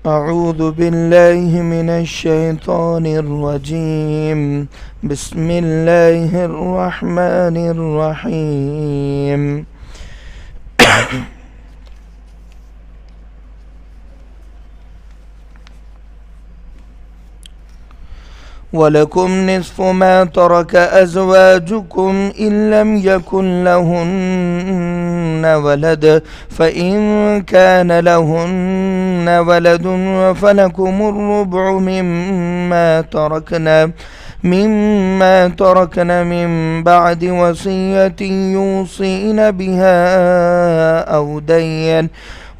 أعوذ بالله من الشيطان الرجيم. بسم الله الرحمن الرحيم. وَلَكُمْ نِصْفُ مَا تَرَكَ أَزْوَاجُكُمْ إِنْ لَمْ يَكُنْ لَهُنَّ وَلَدٌ فَإِنْ كَانَ لَهُنَّ وَلَدٌ فَلَكُمُ الرُّبُعُ مِمَّا تَرَكْنَ مِنْ بَعْدِ وَصِيَّةٍ يُوصِينَ بِهَا أَوْ دَيْنٍ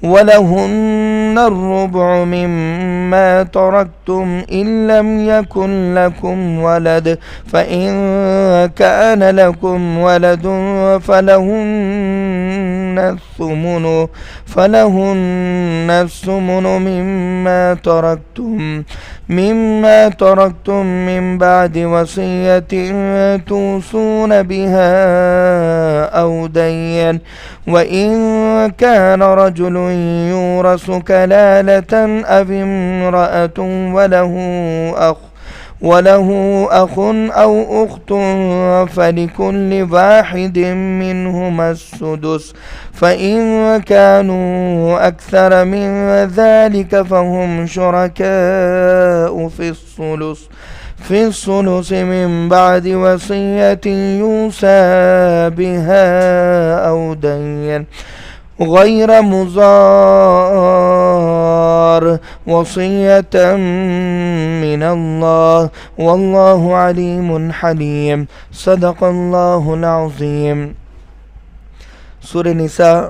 وَلَهُنَّ الرُّبُعُ مِمَّا تَرَكْتُمْ إِنْ لَمْ يَكُنْ لَكُمْ وَلَدٌ فَإِنْ كَانَ لَكُمْ وَلَدٌ فَلَهُنَّ الثُّمُنُ مِمَّا تَرَكْتُمْ مِنْ بَعْدِ وَصِيَّةٍ تُوصُونَ بِهَا أَوْ دَيْنٍ وَإِنْ كَانَ رَجُلٌ يُورَثُ كَلَالَةً أَوِ امْرَأَةٌ وَلَهُ أَخٌ أَوْ أُخْتٌ فَلِكُلِّ واحد منهما السُّدُسُ فَإِنْ كَانُوا أَكْثَرَ مِنْ ذَلِكَ فَهُمْ شُرَكَاءُ في الثلث من بعد وصية يوصى بها أو دين غير مضار وصية من الله والله عليم حليم. صدق اللہ العظیم. سورہ نساء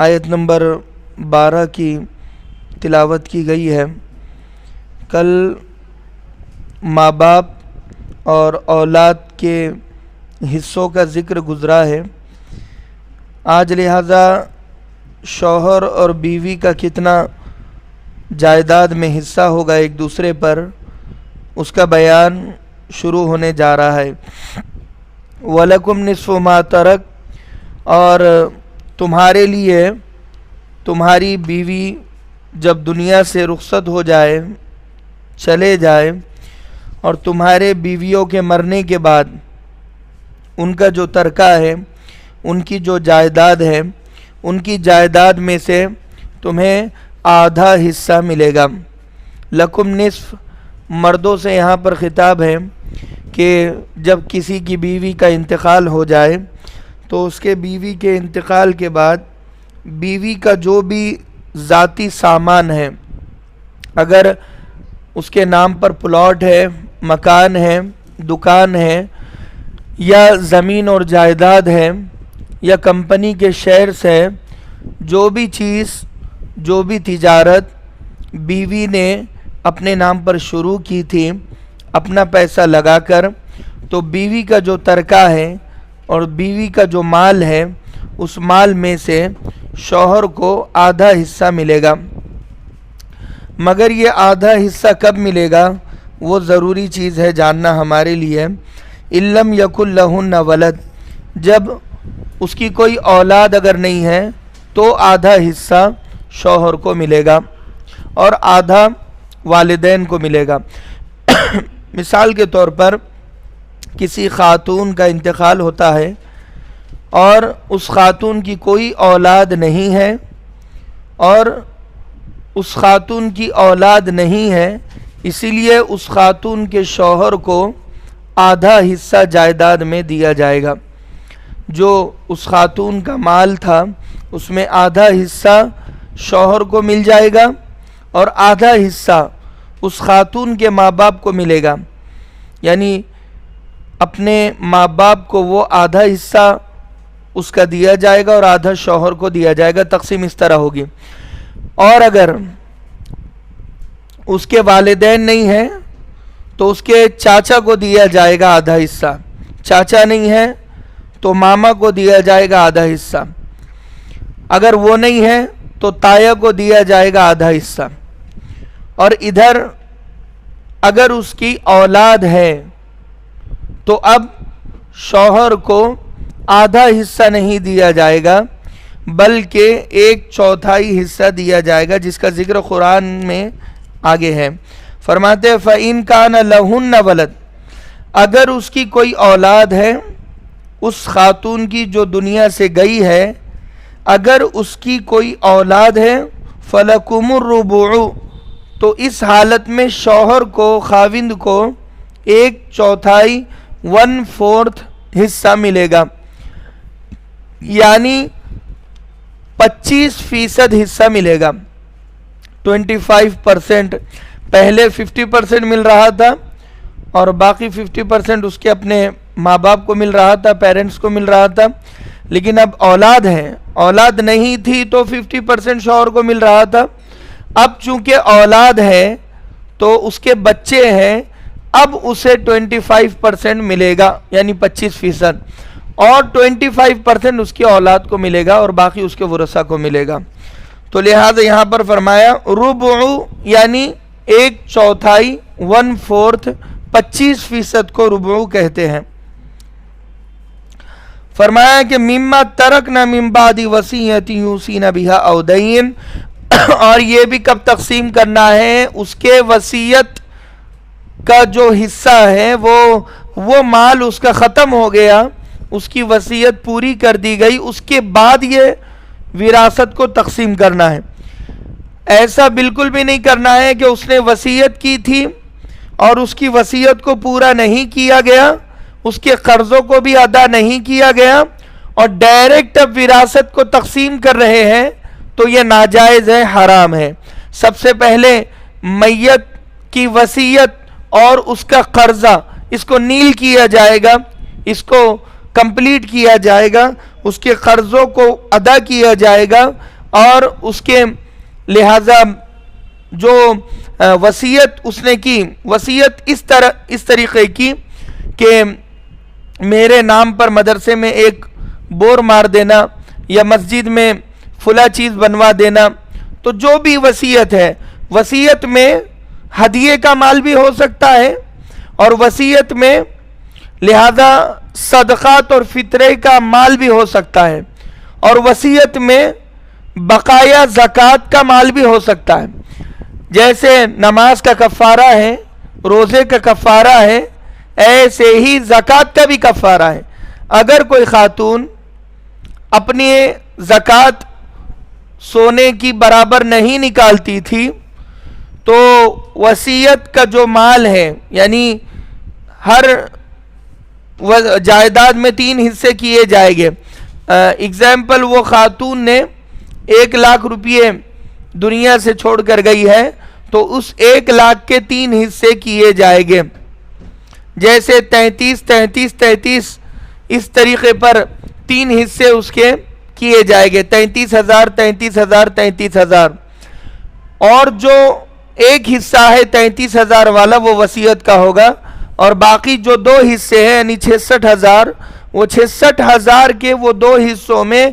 آیت نمبر 12 کی تلاوت کی گئی ہے. کل ماں باپ اور اولاد کے حصوں کا ذکر گزرا ہے. آج لہذا شوہر اور بیوی کا کتنا جائیداد میں حصہ ہوگا ایک دوسرے پر، اس کا بیان شروع ہونے جا رہا ہے. وَلَكُمْ نِصْفُ مَا تَرَكَ، اور تمہارے لیے تمہاری بیوی جب دنیا سے رخصت ہو جائے، چلے جائے، اور تمہارے بیویوں کے مرنے کے بعد ان کا جو ترکہ ہے، ان کی جو جائیداد ہے، ان کی جائیداد میں سے تمہیں آدھا حصہ ملے گا. لکم نصف، مردوں سے یہاں پر خطاب ہے کہ جب کسی کی بیوی کا انتقال ہو جائے تو اس کے بیوی کے انتقال کے بعد بیوی کا جو بھی ذاتی سامان ہے، اگر اس کے نام پر پلاٹ ہے، مکان ہے، دکان ہے، یا زمین اور جائیداد ہے، یا کمپنی کے شیئرز ہے، جو بھی چیز، جو بھی تجارت بیوی نے اپنے نام پر شروع کی تھی اپنا پیسہ لگا کر، تو بیوی کا جو ترکہ ہے اور بیوی کا جو مال ہے، اس مال میں سے شوہر کو آدھا حصہ ملے گا. مگر یہ آدھا حصہ کب ملے گا، وہ ضروری چیز ہے جاننا ہمارے لیے. اِلَّمْ يَكُنْ لَهُنَّ وَلَدٌ، جب اس کی کوئی اولاد اگر نہیں ہے تو آدھا حصہ شوہر کو ملے گا اور آدھا والدین کو ملے گا. مثال کے طور پر کسی خاتون کا انتقال ہوتا ہے اور اس خاتون کی کوئی اولاد نہیں ہے، اور اس خاتون کی اولاد نہیں ہے، اسی لیے اس خاتون کے شوہر کو آدھا حصہ جائیداد میں دیا جائے گا. جو اس خاتون کا مال تھا اس میں آدھا حصہ شوہر کو مل جائے گا اور آدھا حصہ اس خاتون کے ماں باپ کو ملے گا. یعنی اپنے ماں باپ کو وہ آدھا حصہ اس کا دیا جائے گا اور آدھا شوہر کو دیا جائے گا. تقسیم اس طرح ہوگی. اور اگر اس کے والدین نہیں ہیں تو اس کے چاچا کو دیا جائے گا آدھا حصہ، چاچا نہیں ہے تو ماما کو دیا جائے گا آدھا حصہ، اگر وہ نہیں ہے تو تایا کو دیا جائے گا آدھا حصہ. اور ادھر اگر اس کی اولاد ہے تو اب شوہر کو آدھا حصہ نہیں دیا جائے گا بلکہ 1/4 حصہ دیا جائے گا، جس کا ذکر قرآن میں آگے ہے۔ فرماتے ہیں فَإِن كَانَ لَهُنَّ وَلَدٌ، اگر اس کی کوئی اولاد ہے، اس خاتون کی جو دنیا سے گئی ہے، اگر اس کی کوئی اولاد ہے، فَلَكُمُ الرُّبُعُ، تو اس حالت میں شوہر کو، خاوند کو 1/4 1/4 حصہ ملے گا، یعنی 25% حصہ ملے گا۔ 25%، پہلے 50% مل رہا تھا اور باقی 50% اس کے اپنے ماں باپ کو مل رہا تھا، پیرنٹس کو مل رہا تھا، لیکن اب اولاد ہے، اولاد نہیں تھی تو 50% شوہر کو مل رہا تھا۔ اب چونکہ اولاد ہے تو اس کے بچے ہیں، اب اسے 25% ملے گا، یعنی 25%، اور 25% اس کی اولاد کو ملے گا اور باقی اس کے ورثاء کو ملے گا۔ تو لہٰذا یہاں پر فرمایا ربع، یعنی 1/4 1/4، 25% کو ربع کہتے ہیں۔ فرمایا کہ مما ترکنا من بعد وصیۃ یوصین بہا او دین، اور یہ بھی کب تقسیم کرنا ہے، اس کے وصیت کا جو حصہ ہے وہ مال اس کا ختم ہو گیا، اس کی وصیت پوری کر دی گئی، اس کے بعد یہ وراثت کو تقسیم کرنا ہے۔ ایسا بالکل بھی نہیں کرنا ہے کہ اس نے وصیت کی تھی اور اس کی وصیت کو پورا نہیں کیا گیا، اس کے قرضوں کو بھی ادا نہیں کیا گیا اور ڈائریکٹ اب وراثت کو تقسیم کر رہے ہیں، تو یہ ناجائز ہے، حرام ہے۔ سب سے پہلے میت کی وصیت اور اس کا قرضہ، اس کو نیل کیا جائے گا، اس کو کمپلیٹ کیا جائے گا، اس کے قرضوں کو ادا کیا جائے گا، اور اس کے لہذا جو وصیت اس نے کی، وصیت اس طریقے کی کہ میرے نام پر مدرسے میں ایک بور مار دینا یا مسجد میں فلاں چیز بنوا دینا، تو جو بھی وصیت ہے، وصیت میں ہدیے کا مال بھی ہو سکتا ہے، اور وصیت میں لہذا صدقات اور فطرے کا مال بھی ہو سکتا ہے، اور وصیت میں بقایا زکوٰۃ کا مال بھی ہو سکتا ہے۔ جیسے نماز کا کفارہ ہے، روزے کا کفارہ ہے، ایسے ہی زکوٰۃ کا بھی کفارہ ہے۔ اگر کوئی خاتون اپنی زکوٰۃ سونے کی برابر نہیں نکالتی تھی تو وصیت کا جو مال ہے، یعنی ہر جائیداد میں 3 حصے کیے جائیں گے۔ اگزامپل، وہ خاتون نے 1 لاکھ روپے دنیا سے چھوڑ کر گئی ہے تو اس 1 لاکھ کے 3 حصے کیے جائیں گے، جیسے 33 اس طریقے پر 3 حصے اس کے کیے جائیں گے، 33,000 اور جو ایک حصہ ہے 33,000 والا وہ وصیت کا ہوگا، اور باقی جو 2 حصے ہیں یعنی 66,000، وہ 66,000 کے وہ 2 حصوں میں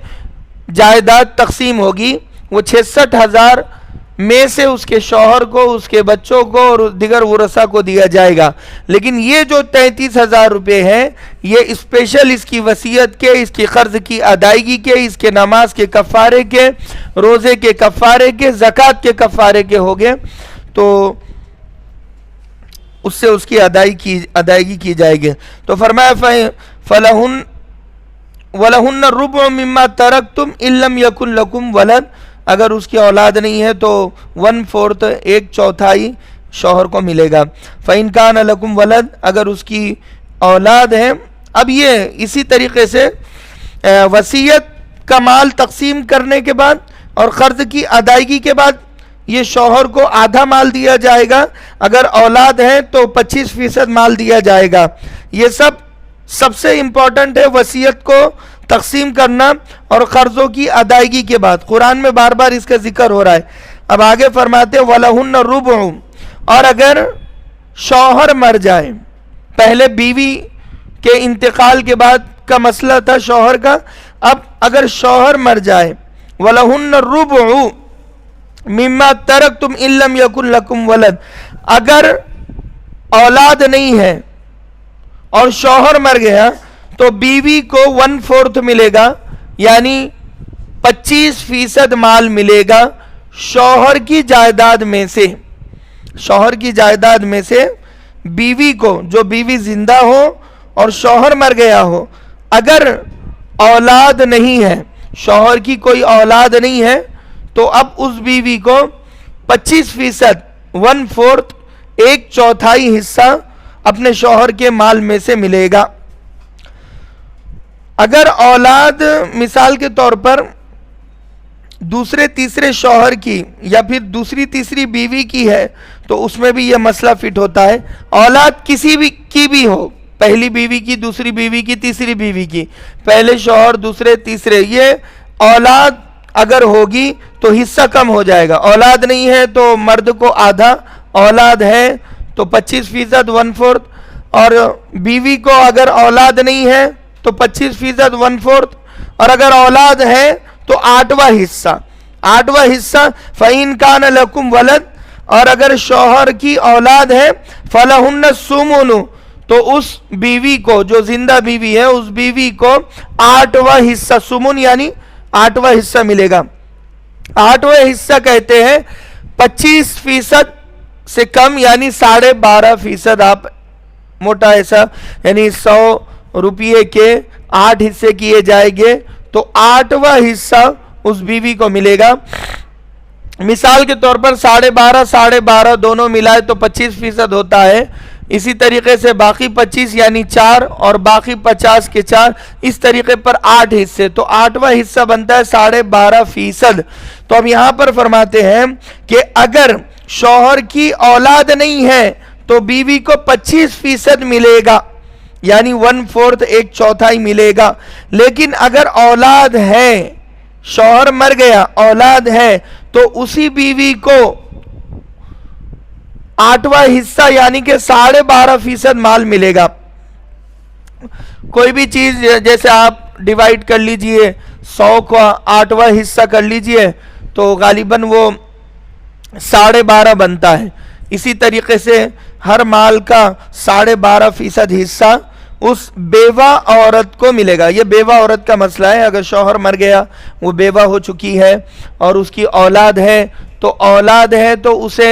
جائیداد تقسیم ہوگی۔ وہ 66,000 میں سے اس کے شوہر کو، اس کے بچوں کو اور دیگر ورثاء کو دیا جائے گا، لیکن یہ جو 33,000 روپے ہیں یہ اسپیشل اس کی وصیت کے، اس کی قرض کی ادائیگی کے، اس کے نماز کے کفارے کے، روزے کے کفارے کے، زکوٰۃ کے کفارے کے ہو گئے، تو اس سے اس کی ادائیگی کی جائے گی۔ تو فرمایا فَلَهُنَّ وَلَهُنَّ الرُّبُعُ مِمَّا تَرَكْتُمْ إِن لَّمْ يَكُن لَّكُمْ وَلَدٌ، اگر اس کی اولاد نہیں ہے تو 1/4 1/4 شوہر کو ملے گا۔ فَإِن كَانَ لَكُمْ وَلَدٌ، اگر اس کی اولاد ہے۔ اب یہ اسی طریقے سے وصیت کا مال تقسیم کرنے کے بعد اور قرض کی ادائیگی کے بعد یہ شوہر کو آدھا مال دیا جائے گا، اگر اولاد ہے تو 25% مال دیا جائے گا۔ یہ سب سے امپورٹنٹ ہے وصیت کو تقسیم کرنا اور قرضوں کی ادائیگی کے بعد، قرآن میں بار بار اس کا ذکر ہو رہا ہے۔ اب آگے فرماتے ہیں وَلَهُنَّ الرُّبُعُ، اور اگر شوہر مر جائے، پہلے بیوی کے انتقال کے بعد کا مسئلہ تھا شوہر کا، اب اگر شوہر مر جائے وَلَهُنَّ الرُّبُعُ مِمَّا تَرَكْتُمْ إِن لَّمْ يَكُن لَّكُمْ وَلَدٌ، اگر اولاد نہیں ہے اور شوہر مر گیا تو بیوی کو 1/4 ملے گا، یعنی 25% مال ملے گا شوہر کی جائیداد میں سے. شوہر کی جائیداد میں سے بیوی کو، جو بیوی زندہ ہو اور شوہر مر گیا ہو، اگر اولاد نہیں ہے، شوہر کی کوئی اولاد نہیں ہے، تو اب اس بیوی کو 25%، 1/4، 1/4 حصہ اپنے شوہر کے مال میں سے ملے گا. اگر اولاد مثال کے طور پر دوسرے تیسرے شوہر کی یا پھر دوسری تیسری بیوی کی ہے تو اس میں بھی یہ مسئلہ فٹ ہوتا ہے. اولاد کسی بھی کی بھی ہو، پہلی بیوی کی، دوسری بیوی کی، تیسری بیوی کی، پہلے شوہر، دوسرے تیسرے، یہ اولاد اگر ہوگی تو حصہ کم ہو جائے گا. اولاد نہیں ہے تو مرد کو آدھا، اولاد ہے تو 25%، 1/4، اور بیوی کو اگر اولاد نہیں ہے تو 25%، 1/4، اور اگر اولاد ہے تو 8واں حصہ. 8واں حصہ فَإِن كَانَ لَكُمْ وَلَدٌ، اور اگر شوہر کی اولاد ہے فَلَهُنَّ الثُّمُنُ، تو اس بیوی کو، جو زندہ بیوی ہے، اس بیوی کو 8واں حصہ، سمن یعنی 8واں حصہ ملے گا. 8واں حصہ کہتے ہیں 25% سے کم، یعنی 12.5%. آپ موٹا ایسا، یعنی 100 روپیے کے 8 حصے کیے جائیں گے تو 8واں حصہ اس بیوی کو ملے گا. مثال کے طور پر 12.5 دونوں ملائے تو 25% ہوتا ہے. اسی طریقے سے باقی 25 یعنی 4 اور باقی 50 کے 4، اس طریقے پر 8 حصے، تو 8واں حصہ بنتا ہے 12.5%. تو اب یہاں پر فرماتے ہیں کہ اگر شوہر کی اولاد نہیں ہے تو بیوی کو 25% ملے گا، یعنی 1/4، 1/4 ملے گا. لیکن اگر اولاد ہے، شوہر مر گیا، اولاد ہے، تو اسی بیوی کو 8واں حصہ یعنی کہ 12.5% مال ملے گا. کوئی بھی چیز جیسے آپ ڈیوائیڈ کر لیجئے، 100 کو 8واں حصہ کر لیجئے تو غالباً وہ 12.5 بنتا ہے. اسی طریقے سے ہر مال کا 12.5% حصہ اس بیوہ عورت کو ملے گا. یہ بیوہ عورت کا مسئلہ ہے. اگر شوہر مر گیا، وہ بیوہ ہو چکی ہے اور اس کی اولاد ہے، تو اولاد ہے تو اسے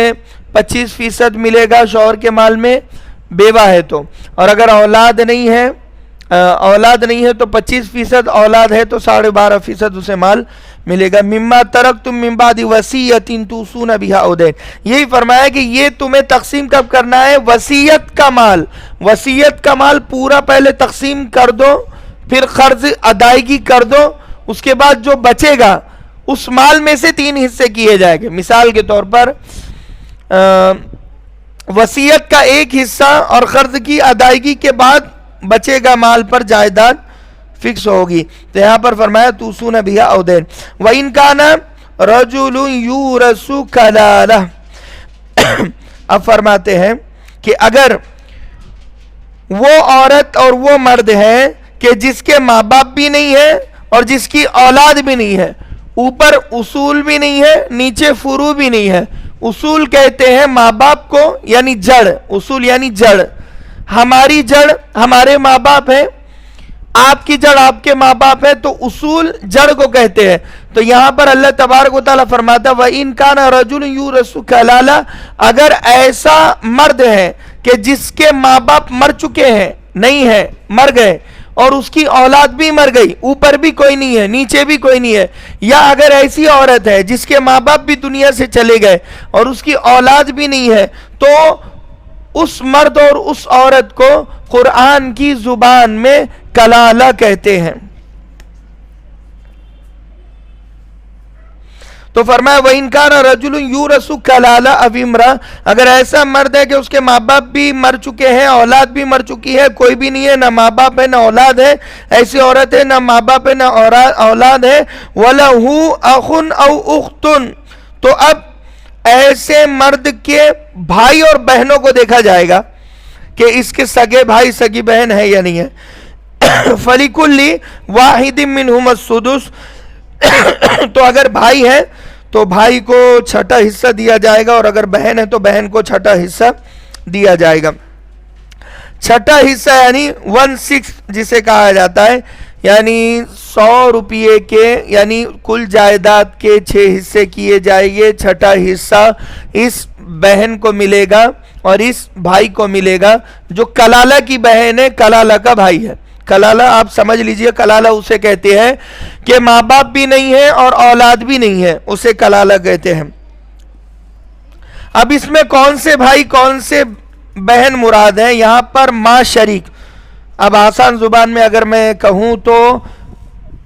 25% ملے گا شوہر کے مال میں، بیوہ ہے تو. اور اگر اولاد نہیں ہے تو 25%، اولاد ہے تو 12.5% اسے مال ملے گا. مما ترکتم من بعد وصیۃ توصون بها او دین، یہی فرمایا کہ یہ تمہیں تقسیم کب کرنا ہے؟ وصیت کا مال. وصیت کا مال پورا پہلے تقسیم کر دو، پھر قرض ادائیگی کر دو، اس کے بعد جو بچے گا اس مال میں سے 3 حصے کیے جائیں گے. مثال کے طور پر وصیت کا 1 حصہ اور قرض کی ادائیگی کے بعد بچے گا مال پر جائیداد فکس ہوگی. تو یہاں پر فرمایا توصون بها او دین. وَإِن كَانَ رَجُلٌ يُورَثُ كَلَالَةً، اب فرماتے ہیں کہ اگر وہ عورت اور وہ مرد ہے کہ جس کے ماں باپ بھی نہیں ہے اور جس کی اولاد بھی نہیں ہے، اوپر اصول بھی نہیں ہے، نیچے فروع بھی نہیں ہے. اصول کہتے ہیں ماں باپ کو، یعنی جڑ. اصول یعنی جڑ. ہماری جڑ ہمارے ماں باپ ہیں، آپ کی جڑ آپ کے ماں باپ ہے، تو اصول جڑ کو کہتے ہیں. تو یہاں پر اللہ تبارک و تعالیٰ فرماتا ہے وَإِن كَانَ رَجُلٌ يُورَثُ كَلَالَةً، اگر ایسا مرد ہے کہ جس کے ماں باپ مر چکے ہیں، نہیں ہے، مر گئے، اور اس کی اولاد بھی مر گئی، اوپر بھی کوئی نہیں ہے، نیچے بھی کوئی نہیں ہے، یا اگر ایسی عورت ہے جس کے ماں باپ بھی دنیا سے چلے گئے اور اس کی اولاد بھی نہیں ہے، تو اس مرد اور اس عورت کو قرآن کی زبان میں کلالہ کہتے ہیں. تو فرمایا وَإِن كَانَ رَجُلٌ يُورَثُ كَلَالَةً أَوْ امْرَأَةٌ، اگر ایسا مرد ہے کہ اس کے ماں باپ بھی مر چکے ہیں، اولاد بھی مر چکی ہے، کوئی بھی نہیں ہے، نہ ماں باپ ہے نہ اولاد ہے، ایسی عورت ہے نہ ماں باپ ہے نہ اولاد ہے، وَلَهُ أَخٌ أَوْ أُخْتٌ، تو اب ایسے مرد کے بھائی اور بہنوں کو دیکھا جائے گا کہ اس کے سگے بھائی سگی بہن ہے یا نہیں ہے. فَلِكُلِّ وَاحِدٍ مِّنْهُمَا السُّدُسُ، تو اگر بھائی ہے تو بھائی کو 6واں حصہ دیا جائے گا، اور اگر بہن ہے تو بہن کو 6واں حصہ دیا جائے گا. 6واں حصہ یعنی 1/6 جسے کہا جاتا ہے، یعنی 100 روپے کے یعنی کل جائیداد کے 6 حصے کیے جائیں گے، چھٹا حصہ اس بہن کو ملے گا اور اس بھائی کو ملے گا جو کلالہ کی بہن ہے، کلالہ کا بھائی ہے۔ کلالہ آپ سمجھ لیجئے، کلالہ اسے کہتے ہیں کہ ماں باپ بھی نہیں ہے اور اولاد بھی نہیں ہے، اسے کلالہ کہتے ہیں۔ اب اس میں کون سے بھائی کون سے بہن مراد ہیں؟ یہاں پر ماں شریک۔ اب آسان زبان میں اگر میں کہوں تو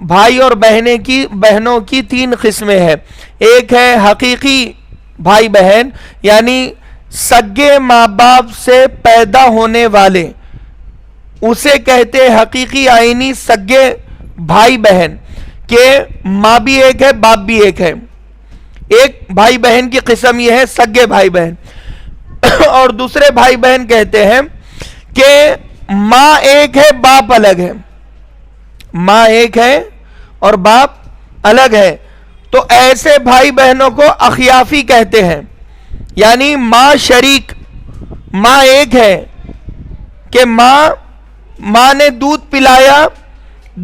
بھائی اور بہنوں کی 3 قسمیں ہیں۔ ایک ہے حقیقی بھائی بہن، یعنی سگے ماں باپ سے پیدا ہونے والے، اسے کہتے ہیں حقیقی آئینی سگے بھائی بہن، کہ ماں بھی ایک ہے باپ بھی ایک ہے۔ ایک بھائی بہن کی قسم یہ ہے سگے بھائی بہن۔ اور دوسرے بھائی بہن کہتے ہیں کہ ماں ایک ہے باپ الگ ہے، ماں ایک ہے اور باپ الگ ہے، تو ایسے بھائی بہنوں کو اخیافی کہتے ہیں۔ یعنی ماں شریک، ماں ایک ہے کہ ماں نے دودھ پلایا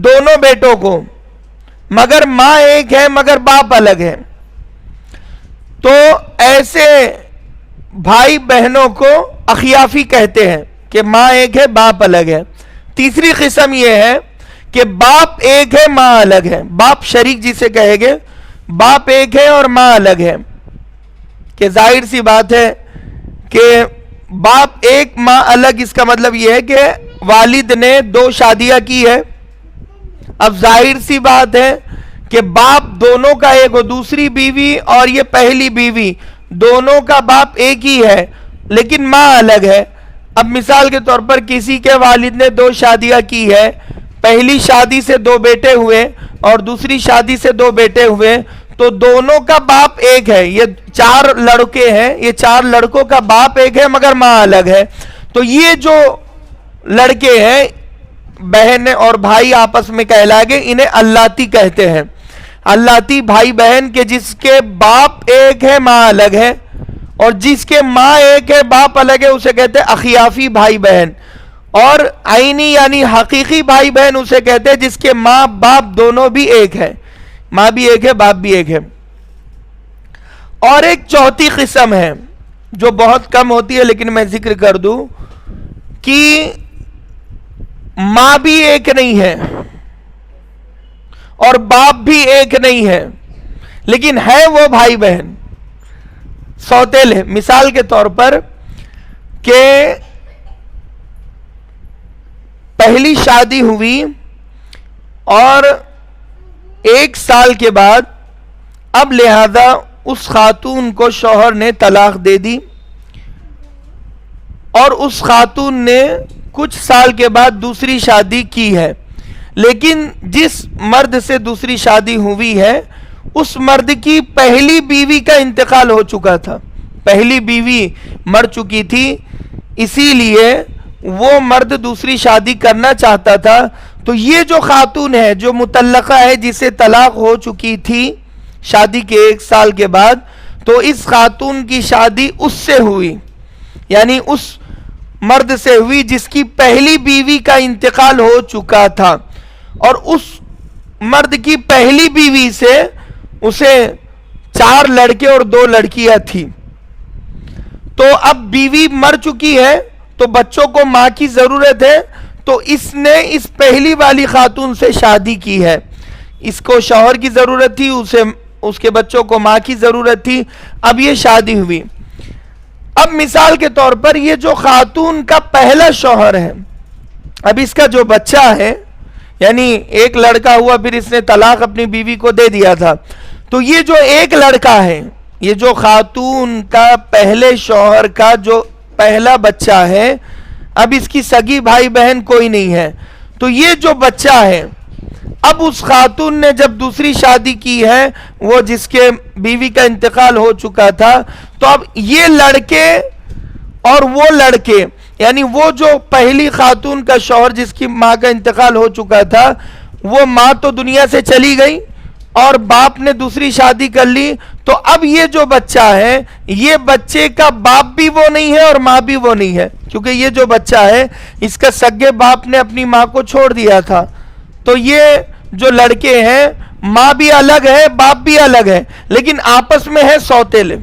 دونوں بیٹوں کو، مگر ماں ایک ہے مگر باپ الگ ہے، تو ایسے بھائی بہنوں کو اخیافی کہتے ہیں کہ ماں ایک ہے باپ الگ ہے۔ تیسری قسم یہ ہے کہ باپ ایک ہے ماں الگ ہے، باپ شریک جسے کہے گے، باپ ایک ہے اور ماں الگ ہے، کہ ظاہر سی بات ہے کہ باپ ایک ماں الگ، اس کا مطلب یہ ہے کہ والد نے 2 شادیاں کی ہے۔ اب ظاہر سی بات ہے کہ باپ دونوں کا ایک، وہ دوسری بیوی اور یہ پہلی بیوی، دونوں کا باپ ایک ہی ہے لیکن ماں الگ ہے۔ اب مثال کے طور پر کسی کے والد نے 2 شادیاں کی ہے، پہلی شادی سے 2 بیٹے ہوئے اور دوسری شادی سے 2 بیٹے ہوئے، تو دونوں کا باپ ایک ہے۔ یہ 4 لڑکے ہیں، یہ 4 لڑکوں کا باپ ایک ہے مگر ماں الگ ہے۔ تو یہ جو لڑکے ہیں بہن اور بھائی آپس میں کہلائے گے، انہیں اللاتی کہتے ہیں۔ اللاتی بھائی بہن کے جس کے باپ ایک ہے ماں الگ ہے، اور جس کے ماں ایک ہے باپ الگ ہے، اسے کہتے ہیں اخیافی بھائی بہن۔ اور آئینی یعنی حقیقی بھائی بہن اسے کہتے ہیں جس کے ماں باپ دونوں بھی ایک ہے، ماں بھی ایک ہے باپ بھی ایک ہے۔ اور ایک چوتھی قسم ہے جو بہت کم ہوتی ہے لیکن میں ذکر کر دوں، کہ ماں بھی ایک نہیں ہے اور باپ بھی ایک نہیں ہے، لیکن ہے وہ بھائی بہن سوتیل ہے۔ مثال کے طور پر کہ پہلی شادی ہوئی اور 1 سال کے بعد اب لہذا اس خاتون کو شوہر نے طلاق دے دی، اور اس خاتون نے کچھ سال کے بعد دوسری شادی کی ہے، لیکن جس مرد سے دوسری شادی ہوئی ہے اس مرد کی پہلی بیوی کا انتقال ہو چکا تھا، پہلی بیوی مر چکی تھی، اسی لیے وہ مرد دوسری شادی کرنا چاہتا تھا۔ تو یہ جو خاتون ہے جو مطلقہ ہے، جسے طلاق ہو چکی تھی شادی کے 1 سال کے بعد، تو اس خاتون کی شادی اس سے ہوئی، یعنی اس مرد سے ہوئی جس کی پہلی بیوی کا انتقال ہو چکا تھا، اور اس مرد کی پہلی بیوی سے اسے 4 لڑکے اور 2 لڑکیاں تھیں۔ تو اب بیوی مر چکی ہے تو بچوں کو ماں کی ضرورت ہے، تو اس نے اس پہلی والی خاتون سے شادی کی ہے، اس کو شوہر کی ضرورت تھی، اس کے بچوں کو ماں کی ضرورت تھی، اب یہ شادی ہوئی۔ اب مثال کے طور پر یہ جو خاتون کا پہلا شوہر ہے، اب اس کا جو بچہ ہے، یعنی ایک لڑکا ہوا پھر اس نے طلاق اپنی بیوی کو دے دیا تھا، تو یہ جو ایک لڑکا ہے، یہ جو خاتون کا پہلے شوہر کا جو پہلا بچہ ہے، اب اس کی سگی بھائی بہن کوئی نہیں ہے، تو یہ جو بچہ ہے اب اس خاتون نے جب دوسری شادی کی ہے، وہ جس کے بیوی کا انتقال ہو چکا تھا، تو اب یہ لڑکے اور وہ لڑکے، یعنی وہ جو پہلی خاتون کا شوہر جس کی ماں کا انتقال ہو چکا تھا، وہ ماں تو دنیا سے چلی گئی اور باپ نے دوسری شادی کر لی، تو اب یہ جو بچہ ہے، یہ بچے کا باپ بھی وہ نہیں ہے اور ماں بھی وہ نہیں ہے، کیونکہ یہ جو بچہ ہے اس کا سگے باپ نے اپنی ماں کو چھوڑ دیا تھا، تو یہ جو لڑکے ہیں ماں بھی الگ ہے باپ بھی الگ ہے لیکن آپس میں ہے سوتیلے،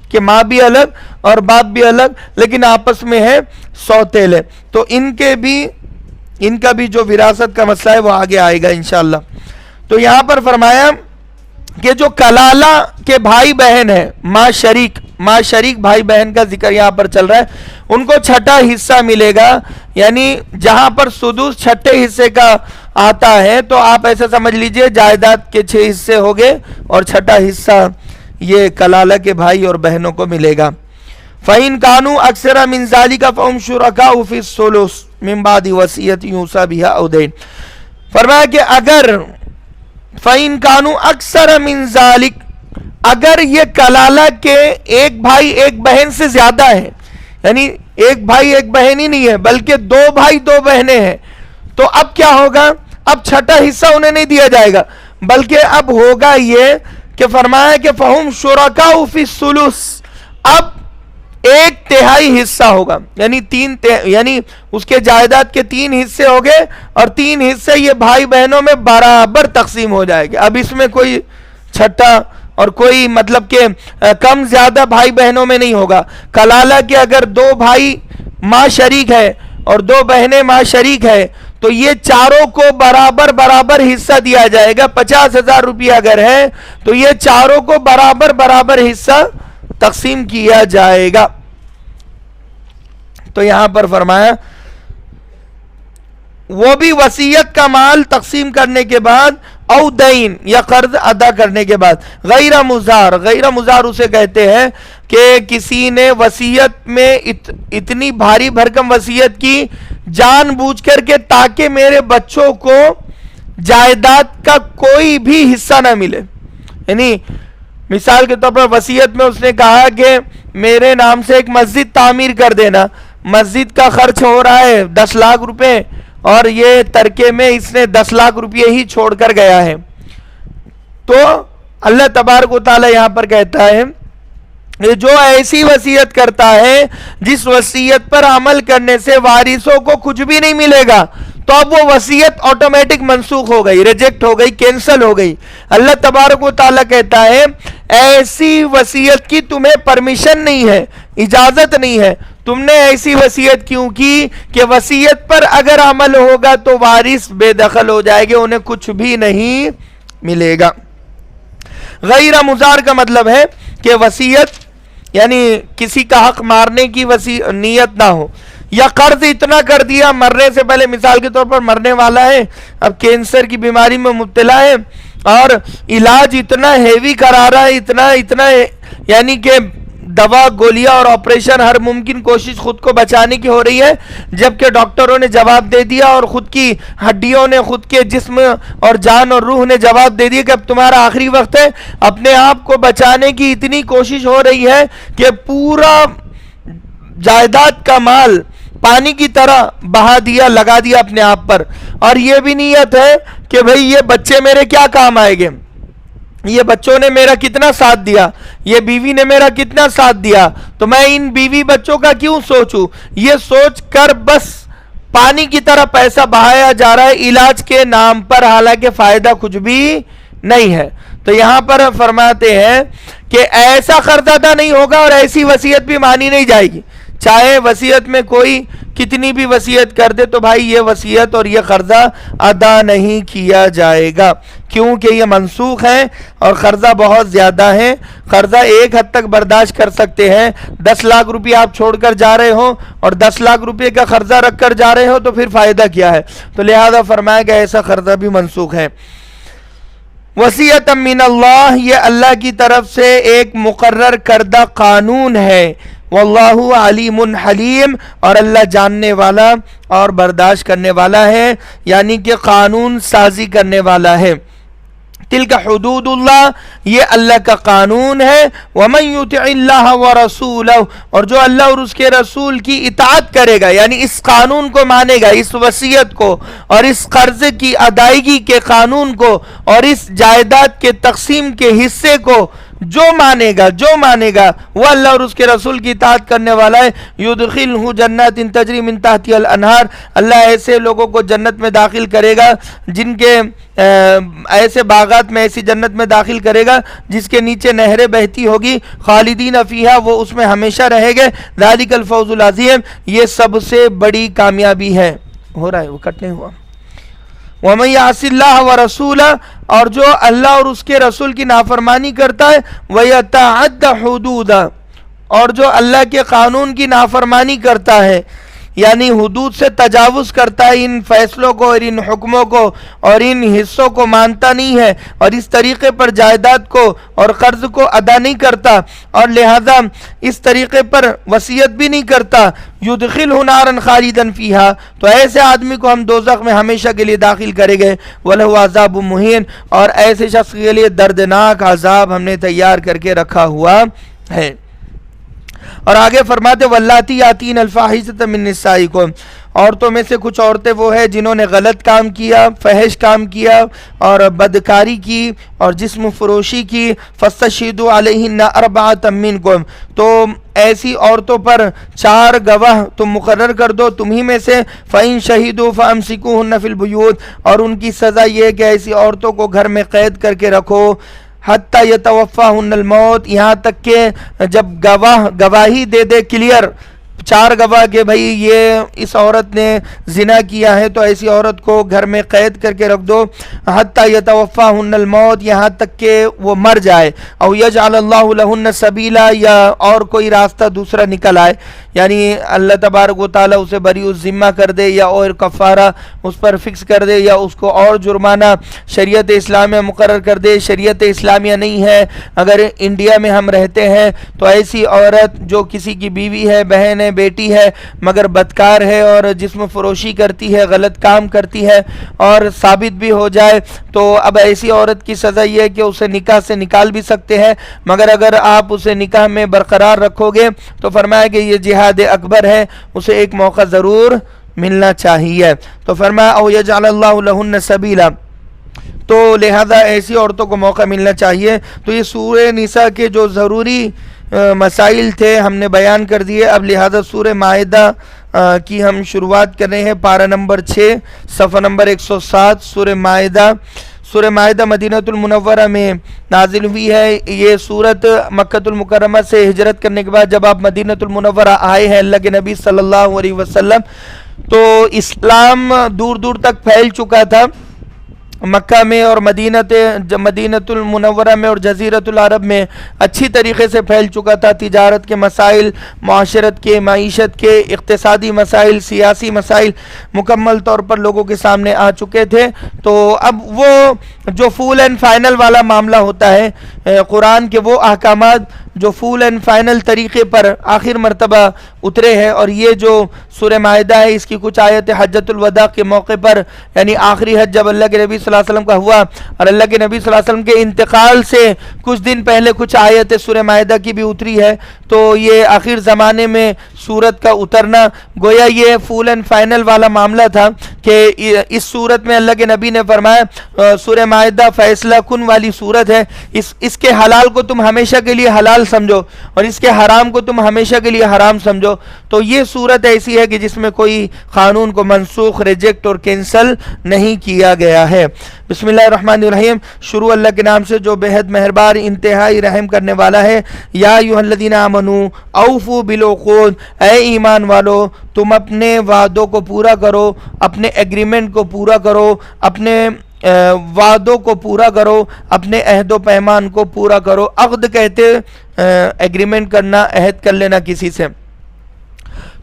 کہ ماں بھی الگ اور باپ بھی الگ لیکن آپس میں ہے سوتیلے، تو ان کا بھی جو وراثت کا مسئلہ ہے وہ آگے آئے گا انشاءاللہ۔ تو یہاں پر فرمایا کہ جو کلالہ کے بھائی بہن ہیں، ماں شریک بھائی بہن کا ذکر یہاں پر چل رہا ہے، ان کو چھٹا حصہ ملے گا، یعنی جہاں پر سدس چھٹے حصے کا آتا ہے تو آپ ایسا سمجھ لیجئے جائیداد کے 6 حصے ہو گئے اور چھٹا حصہ یہ کلالہ کے بھائی اور بہنوں کو ملے گا۔ فَإِن كَانُوا أَكْثَرَ مِنْ ذَلِكَ فَهُمْ شُرَكَاءُ فِي الثُّلُثِ مِنْ بَعْدِ وَصِيَّةٍ يُوصَى بِهَا أَوْ دَيْنٍ، فرمایا کہ اگر فَإِن كَانُوا أَكْثَرَ مِنْ ذَلِكَ، اگر یہ کلالہ کے ایک بھائی ایک بہن سے زیادہ ہے، یعنی ایک بھائی ایک بہن ہی نہیں ہے بلکہ 2 بھائی 2 بہنیں ہیں، تو اب کیا ہوگا؟ اب چھٹا حصہ انہیں نہیں دیا جائے گا بلکہ اب ہوگا یہ کہ فرمایا کہ فَهُمْ شُرَكَاءُ فِي الثُّلُثِ، اب 1/3 حصہ ہوگا، یعنی اس کے جائیداد کے 3 حصے ہو گئے اور 3 حصے یہ بھائی بہنوں میں برابر تقسیم ہو جائے گے۔ اب اس میں کوئی چھٹا اور کوئی مطلب کہ کم زیادہ بھائی بہنوں میں نہیں ہوگا۔ کلالہ کے اگر 2 بھائی ماں شریک ہے اور 2 بہنیں ماں شریک ہے تو یہ چاروں کو برابر حصہ دیا جائے گا۔ 50,000 روپیہ اگر ہے تو یہ چاروں کو برابر حصہ تقسیم کیا جائے گا۔ تو یہاں پر فرمایا وہ بھی وصیت کا مال تقسیم کرنے کے بعد او دین یا قرض ادا کرنے کے بعد، غیر مزار اسے کہتے ہیں کہ کسی نے وصیت میں اتنی بھاری بھرکم وصیت کی جان بوجھ کر کے تاکہ میرے بچوں کو جائیداد کا کوئی بھی حصہ نہ ملے، یعنی مثال کے طور پر وصیت میں اس نے کہا کہ میرے نام سے ایک مسجد تعمیر کر دینا، مسجد کا خرچ ہو رہا ہے 10 لاکھ روپے اور یہ ترکے میں اس نے 10 لاکھ روپے ہی چھوڑ کر گیا ہے، تو اللہ تبارک و تعالی یہاں پر کہتا ہے جو ایسی وصیت کرتا ہے جس وصیت پر عمل کرنے سے وارثوں کو کچھ بھی نہیں ملے گا، تو اب وہ وصیت آٹومیٹک منسوخ ہو گئی، ریجیکٹ ہو گئی، کینسل ہو گئی۔ اللہ تبارک و تعالیٰ کہتا ہے ایسی وصیت کی تمہیں پرمیشن نہیں ہے، اجازت نہیں ہے، تم نے ایسی وصیت کیوں کی کہ وصیت پر اگر عمل ہوگا تو وارث بے دخل ہو جائے گے، انہیں کچھ بھی نہیں ملے گا۔ غیر مزار کا مطلب ہے کہ وصیت یعنی کسی کا حق مارنے کی نیت نہ ہو، یا قرض اتنا کر دیا مرنے سے پہلے، مثال کے طور پر مرنے والا ہے، اب کینسر کی بیماری میں مبتلا ہے اور علاج اتنا ہیوی کرا رہا ہے، اتنا یعنی کہ دوا گولیاں اور آپریشن ہر ممکن کوشش خود کو بچانے کی ہو رہی ہے، جبکہ ڈاکٹروں نے جواب دے دیا اور خود کی ہڈیوں نے، خود کے جسم اور جان اور روح نے جواب دے دیا کہ اب تمہارا آخری وقت ہے، اپنے آپ کو بچانے کی اتنی کوشش ہو رہی ہے کہ پورا جائیداد کا مال پانی کی طرح بہا دیا، لگا دیا اپنے آپ پر، اور یہ بھی نیت ہے کہ بھئی یہ بچے میرے کیا کام آئیں گے، یہ بچوں نے میرا کتنا ساتھ دیا، یہ بیوی نے میرا کتنا ساتھ دیا، تو میں ان بیوی بچوں کا کیوں سوچوں، یہ سوچ کر بس پانی کی طرح پیسہ بہایا جا رہا ہے علاج کے نام پر، حالانکہ فائدہ کچھ بھی نہیں ہے۔ تو یہاں پر فرماتے ہیں کہ ایسا قرض ادا نہیں ہوگا اور ایسی وصیت بھی مانی نہیں جائے گی، چاہے وصیت میں کوئی کتنی بھی وصیت کر دے تو بھائی یہ وصیت اور یہ قرضہ ادا نہیں کیا جائے گا، کیونکہ یہ منسوخ ہے اور قرضہ بہت زیادہ ہے۔ قرضہ ایک حد تک برداشت کر سکتے ہیں، 10 لاکھ روپے آپ چھوڑ کر جا رہے ہو اور 10 لاکھ روپے کا قرضہ رکھ کر جا رہے ہو تو پھر فائدہ کیا ہے، تو لہذا فرمایا کہ ایسا قرضہ بھی منسوخ ہے۔ وصیت من اللہ، یہ اللہ کی طرف سے ایک مقرر کردہ قانون ہے، واللہ علیم حلیم، اور اللہ جاننے والا اور برداشت کرنے والا ہے، یعنی کہ قانون سازی کرنے والا ہے۔ تلک حدود اللہ، یہ اللہ کا قانون ہے۔ ومن یطع اللہ ورسولہ، اور جو اللہ اور اس کے رسول کی اطاعت کرے گا، یعنی اس قانون کو مانے گا، اس وصیت کو اور اس قرض کی ادائیگی کے قانون کو اور اس جائیداد کے تقسیم کے حصے کو جو مانے گا وہ اللہ اور اس کے رسول کی اطاعت کرنے والا ہے، یدخلہ جنات تجری من تحتها الانہار، اللہ ایسے لوگوں کو جنت میں داخل کرے گا جن کے ایسے باغات میں، ایسی جنت میں داخل کرے گا جس کے نیچے نہریں بہتی ہوگی، خالدین فیہا، وہ اس میں ہمیشہ رہے گے، ذالک الفوز العظیم، یہ سب سے بڑی کامیابی ہے۔ ہو رہا ہے وہ کٹ نہیں ہوا۔ وَمَن يَعْصِ اللَّهَ وَرَسُولَهُ، اور جو اللہ اور اس کے رسول کی نافرمانی کرتا ہے، وَيَتَعَدَّ حُدُودَهُ، اور جو اللہ کے قانون کی نافرمانی کرتا ہے، یعنی حدود سے تجاوز کرتا ہے، ان فیصلوں کو اور ان حکموں کو اور ان حصوں کو مانتا نہیں ہے، اور اس طریقے پر جائیداد کو اور قرض کو ادا نہیں کرتا، اور لہذا اس طریقے پر وصیت بھی نہیں کرتا، یدخلہ نارا خالدا فیہا، تو ایسے آدمی کو ہم دوزخ میں ہمیشہ کے لیے داخل کریں گے، وَلَهُ عَذَابٌ مُهِینٌ، اور ایسے شخص کے لیے دردناک عذاب ہم نے تیار کر کے رکھا ہوا ہے۔ اور آگے فرماتے واللاتی یاتین الفاحشۃ من نسائکم، عورتوں میں سے کچھ عورتیں وہ ہیں جنہوں نے غلط کام کیا، فحش کام کیا اور بدکاری کی اور جسم فروشی کی، فاستشہدوا علیہن اربعۃ منکم، تو ایسی عورتوں پر 4 گواہ تم مقرر کر دو تمہی میں سے، فإن شہدوا فامسکوہن فی البیوت، اور ان کی سزا یہ ہے کہ ایسی عورتوں کو گھر میں قید کر کے رکھو، حتی یتوفاہن الموت، یہاں تک کہ جب گواہی دے دے کلیئر، 4 گواہ کہ بھئی یہ اس عورت نے زنا کیا ہے، تو ایسی عورت کو گھر میں قید کر کے رکھ دو، حتی یتوفاہن الموت، یہاں تک کہ وہ مر جائے، او یجعل اللہ لہن سبیلا، یا اور کوئی راستہ دوسرا نکل آئے، یعنی اللہ تبارک و تعالیٰ اسے بری الذمہ کر دے، یا اور کفارہ اس پر فکس کر دے، یا اس کو اور جرمانہ شریعت اسلامیہ مقرر کر دے۔ شریعت اسلامیہ نہیں ہے، اگر انڈیا میں ہم رہتے ہیں تو ایسی عورت جو کسی کی بیوی ہے، بہن ہے، بیٹی ہے، مگر بدکار ہے اور جسم فروشی کرتی ہے، غلط کام کرتی ہے، اور ثابت بھی ہو جائے، تو اب ایسی عورت کی سزا یہ ہے کہ اسے نکاح سے نکال بھی سکتے ہیں، مگر اگر آپ اسے نکاح میں برقرار رکھو گے تو فرمایا کہ یہ جہاد اکبر ہے، اسے ایک موقع ضرور ملنا چاہیے۔ تو فرمایا او یجعل اللہ لہن سبیلا، تو لہذا ایسی عورتوں کو موقع ملنا چاہیے۔ تو یہ سورہ نساء کے جو ضروری مسائل تھے ہم نے بیان کر دیے، اب لہذا سورہ مائدہ کی ہم شروعات کر رہے ہیں، پارہ نمبر 6 صفحہ نمبر 107، سورہ مائدہ مدینہ المنورہ میں نازل ہوئی ہے۔ یہ سورت مکہ المکرمہ سے ہجرت کرنے کے بعد جب آپ مدینہ المنورہ آئے ہیں اللہ کے نبی صلی اللہ علیہ وسلم، تو اسلام دور دور تک پھیل چکا تھا، مکہ میں اور مدینہ المنورہ میں اور جزیرۃ العرب میں اچھی طریقے سے پھیل چکا تھا۔ تجارت کے مسائل، معاشرت کے، معیشت کے، اقتصادی مسائل، سیاسی مسائل مکمل طور پر لوگوں کے سامنے آ چکے تھے۔ تو اب وہ جو فول اینڈ فائنل والا معاملہ ہوتا ہے، قرآن کے وہ احکامات جو فول اینڈ فائنل طریقے پر آخر مرتبہ اترے ہیں، اور یہ جو سورہ مائدہ ہے اس کی کچھ آیت حجۃ الوداع کے موقع پر، یعنی آخری حج جب اللہ کے نبی صلی اللہ علیہ وسلم کا ہوا، اور اللہ کے نبی صلی اللہ علیہ وسلم کے انتقال سے کچھ دن پہلے کچھ آیت سورہ مائدہ کی بھی اتری ہے، تو یہ آخر زمانے میں سورت کا اترنا گویا یہ فول اینڈ فائنل والا معاملہ تھا، کہ اس سورت میں اللہ کے نبی نے فرمایا سورہ مائدہ فیصلہ کن والی سورت ہے، اس کے حلال کو تم ہمیشہ کے لیے حلال سمجھو اور اس کے حرام کو تم ہمیشہ کے لیے حرام سمجھو۔ تو یہ صورت ایسی ہے کہ جس میں کوئی قانون کو منسوخ، ریجیکٹ اور کینسل نہیں کیا گیا ہے۔ بسم اللہ الرحمن الرحیم، شروع اللہ کے نام سے جو بے حد مہربان انتہائی رحم کرنے والا ہے۔ یا ایھا الذین آمنوا اوفوا بالعقود، اے ایمان والو تم اپنے وعدوں کو پورا کرو، اپنے ایگریمنٹ کو پورا کرو، اپنے وعدوں کو پورا کرو، اپنے عہد و پیمان کو پورا کرو۔ عقد کہتے ایگریمنٹ کرنا، عہد کر لینا کسی سے۔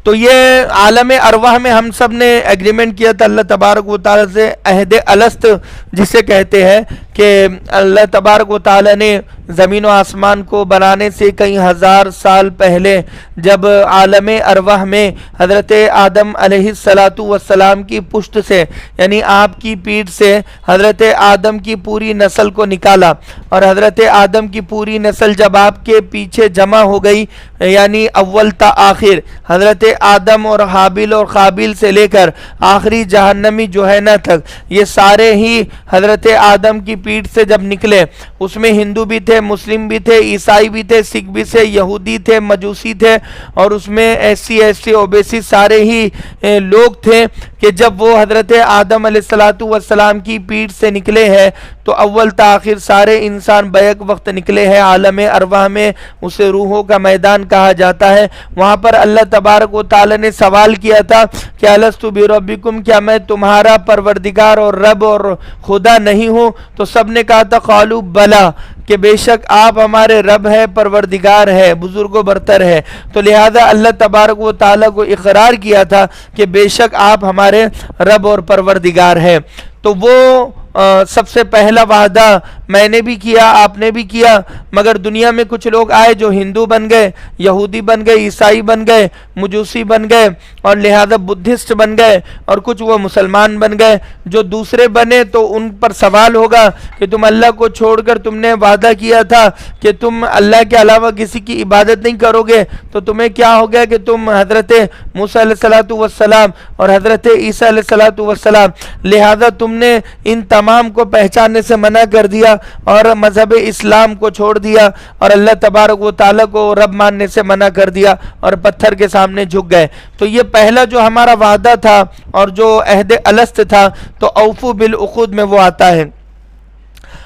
تو یہ عالم ارواح میں ہم سب نے ایگریمنٹ کیا تھا اللہ تبارک و تعالیٰ سے، عہد الست جسے کہتے ہیں، کہ اللہ تبارک و تعالیٰ نے زمین و آسمان کو بنانے سے کئی ہزار سال پہلے جب عالم ارواح میں حضرت آدم علیہ السلام کی پشت سے، یعنی آپ کی پیٹھ سے حضرت آدم کی پوری نسل کو نکالا، اور حضرت آدم کی پوری نسل جب آپ کے پیچھے جمع ہو گئی، یعنی اول تا آخر حضرت آدم اور حابیل اور قابیل سے لے کر آخری جہنمی جوہینہ تک، یہ سارے ہی حضرت آدم کی پیٹ سے جب نکلے اس میں ہندو بھی تھے، مسلم بھی تھے، عیسائی بھی تھے، سکھ بھی تھے، یہودی تھے، مجوسی تھے، اور اس میں ایسی اوبیسی سارے ہی لوگ تھے کہ جب وہ حضرت آدم علیہ السلام کی پیٹ سے نکلے ہیں تو اول تاخیر سارے انسان بیک وقت نکلے ہیں عالم ارواح میں، اسے روحوں کا میدان کہا جاتا ہے۔ وہاں پر اللہ تبارک و تعالی نے سوال کیا تھا کہ الست بربکم، کیا میں تمہارا پروردگار اور رب اور خدا نہیں ہوں؟ تو سب نے کہا تھا قالوا بلا، کہ بے شک آپ ہمارے رب ہے، پروردگار ہے، بزرگ و برتر ہے۔ تو لہذا اللہ تبارک و تعالیٰ کو اقرار کیا تھا کہ بے شک آپ ہمارے رب اور پروردگار ہے۔ تو وہ سب سے پہلا وعدہ میں نے بھی کیا، آپ نے بھی کیا، مگر دنیا میں کچھ لوگ آئے جو ہندو بن گئے، یہودی بن گئے، عیسائی بن گئے، مجوسی بن گئے، اور لہذا بدھسٹ بن گئے، اور کچھ وہ مسلمان بن گئے۔ جو دوسرے بنے تو ان پر سوال ہوگا کہ تم اللہ کو چھوڑ کر تم نے وعدہ کیا تھا کہ تم اللہ کے علاوہ کسی کی عبادت نہیں کرو گے، تو تمہیں کیا ہو گیا کہ تم حضرت موسیٰ علیہ السلام اور حضرت عیسیٰ علیہ السلام، لہذا تم نے ان تمام کو پہچاننے سے منع کر دیا اور مذہب اسلام کو چھوڑ دیا اور اللہ تبارک و تعالیٰ کو رب ماننے سے منع کر دیا اور پتھر کے سامنے جھک گئے۔ تو یہ پہلا جو ہمارا وعدہ تھا اور جو عہد الست تھا تو اوفو بالعقود میں وہ آتا ہے،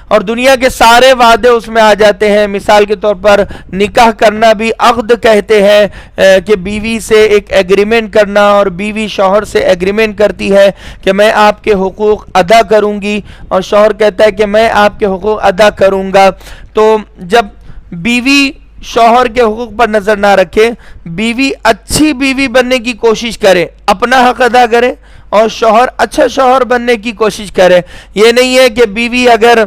اور دنیا کے سارے وعدے اس میں آ جاتے ہیں۔ مثال کے طور پر نکاح کرنا بھی عقد کہتے ہیں کہ بیوی سے ایک ایگریمنٹ کرنا، اور بیوی شوہر سے ایگریمنٹ کرتی ہے کہ میں آپ کے حقوق ادا کروں گی، اور شوہر کہتا ہے کہ میں آپ کے حقوق ادا کروں گا۔ تو جب بیوی شوہر کے حقوق پر نظر نہ رکھے، بیوی اچھی بیوی بننے کی کوشش کرے، اپنا حق ادا کرے، اور شوہر اچھا شوہر بننے کی کوشش کرے۔ یہ نہیں ہے کہ بیوی اگر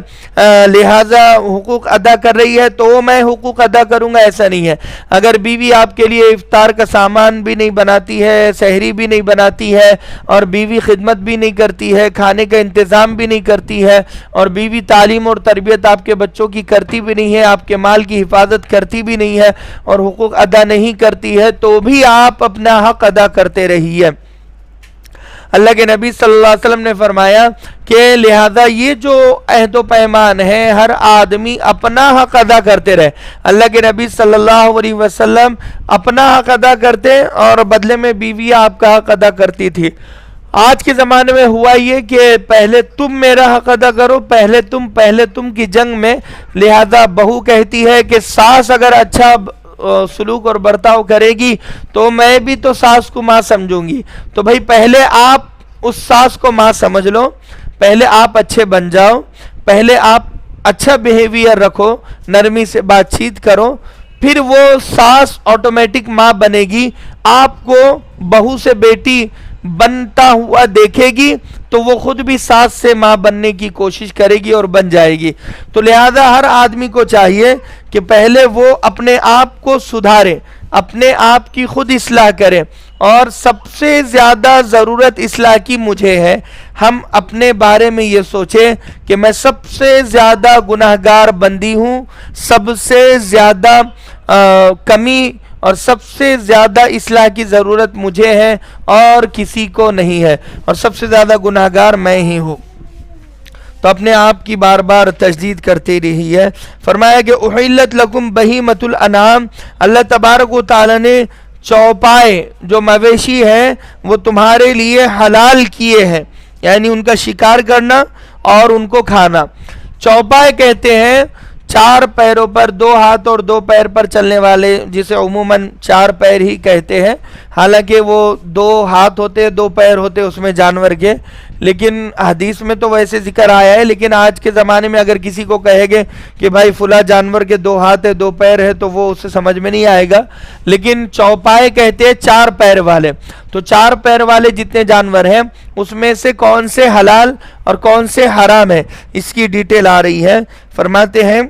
لہٰذا حقوق ادا کر رہی ہے تو میں حقوق ادا کروں گا، ایسا نہیں ہے۔ اگر بیوی آپ کے لیے افطار کا سامان بھی نہیں بناتی ہے، سحری بھی نہیں بناتی ہے، اور بیوی خدمت بھی نہیں کرتی ہے، کھانے کا انتظام بھی نہیں کرتی ہے، اور بیوی تعلیم اور تربیت آپ کے بچوں کی کرتی بھی نہیں ہے، آپ کے مال کی حفاظت کرتی بھی نہیں ہے، اور حقوق ادا نہیں کرتی ہے، تو بھی آپ اپنا حق ادا کرتے رہیے۔ اللہ کے نبی صلی اللہ علیہ وسلم نے فرمایا کہ لہذا یہ جو عہد و پیمان ہے ہر آدمی اپنا حق ادا کرتے رہے۔ اللہ کے نبی صلی اللہ علیہ وسلم اپنا حق ادا کرتے اور بدلے میں بیوی آپ کا حق ادا کرتی تھی۔ آج کے زمانے میں ہوا یہ کہ پہلے تم میرا حق ادا کرو، پہلے تم کی جنگ میں، لہذا بہو کہتی ہے کہ ساس اگر اچھا سلوک اور برتاؤ کرے گی تو میں بھی تو ساس کو ماں سمجھوں گی۔ تو بھائی پہلے آپ اس ساس کو ماں سمجھ لو، پہلے آپ اچھے بن جاؤ، پہلے آپ اچھا بیہیویئر رکھو، نرمی سے بات چیت کرو، پھر وہ ساس آٹومیٹک ماں بنے گی۔ آپ کو بہو سے بیٹی بنتا ہوا دیکھے گی تو وہ خود بھی ساس سے ماں بننے کی کوشش کرے گی اور بن جائے گی۔ تو لہذا ہر آدمی کو چاہیے کہ پہلے وہ اپنے آپ کو سدھارے، اپنے آپ کی خود اصلاح کرے، اور سب سے زیادہ ضرورت اصلاح کی مجھے ہے۔ ہم اپنے بارے میں یہ سوچیں کہ میں سب سے زیادہ گناہگار بندی ہوں، سب سے زیادہ کمی اور سب سے زیادہ اصلاح کی ضرورت مجھے ہے اور کسی کو نہیں ہے، اور سب سے زیادہ گناہگار میں ہی ہوں۔ تو اپنے آپ کی بار بار تجدید کرتے رہی ہے۔ فرمایا کہ احلت لکم بہیمۃ الانعام، اللہ تبارک و تعالی نے چوپائے جو مویشی ہیں وہ تمہارے لیے حلال کیے ہیں، یعنی ان کا شکار کرنا اور ان کو کھانا۔ چوپائے کہتے ہیں چار پیروں پر، دو ہاتھ اور دو پیر پر چلنے والے، جسے عموماً چار پیر ہی کہتے ہیں، حالانکہ وہ دو ہاتھ ہوتے، دو پیر ہوتے اس میں جانور کے، لیکن حدیث میں تو ویسے ذکر آیا ہے، لیکن آج کے زمانے میں اگر کسی کو کہے گے کہ بھائی فلاں جانور کے دو ہاتھ ہے، دو پیر ہے، تو وہ اسے سمجھ میں نہیں آئے گا۔ لیکن چوپائے کہتے ہیں چار پیر والے۔ تو چار پیر والے جتنے جانور ہیں اس میں سے کون سے حلال اور کون سے حرام ہے، اس کی ڈیٹیل آ رہی ہے۔ فرماتے ہیں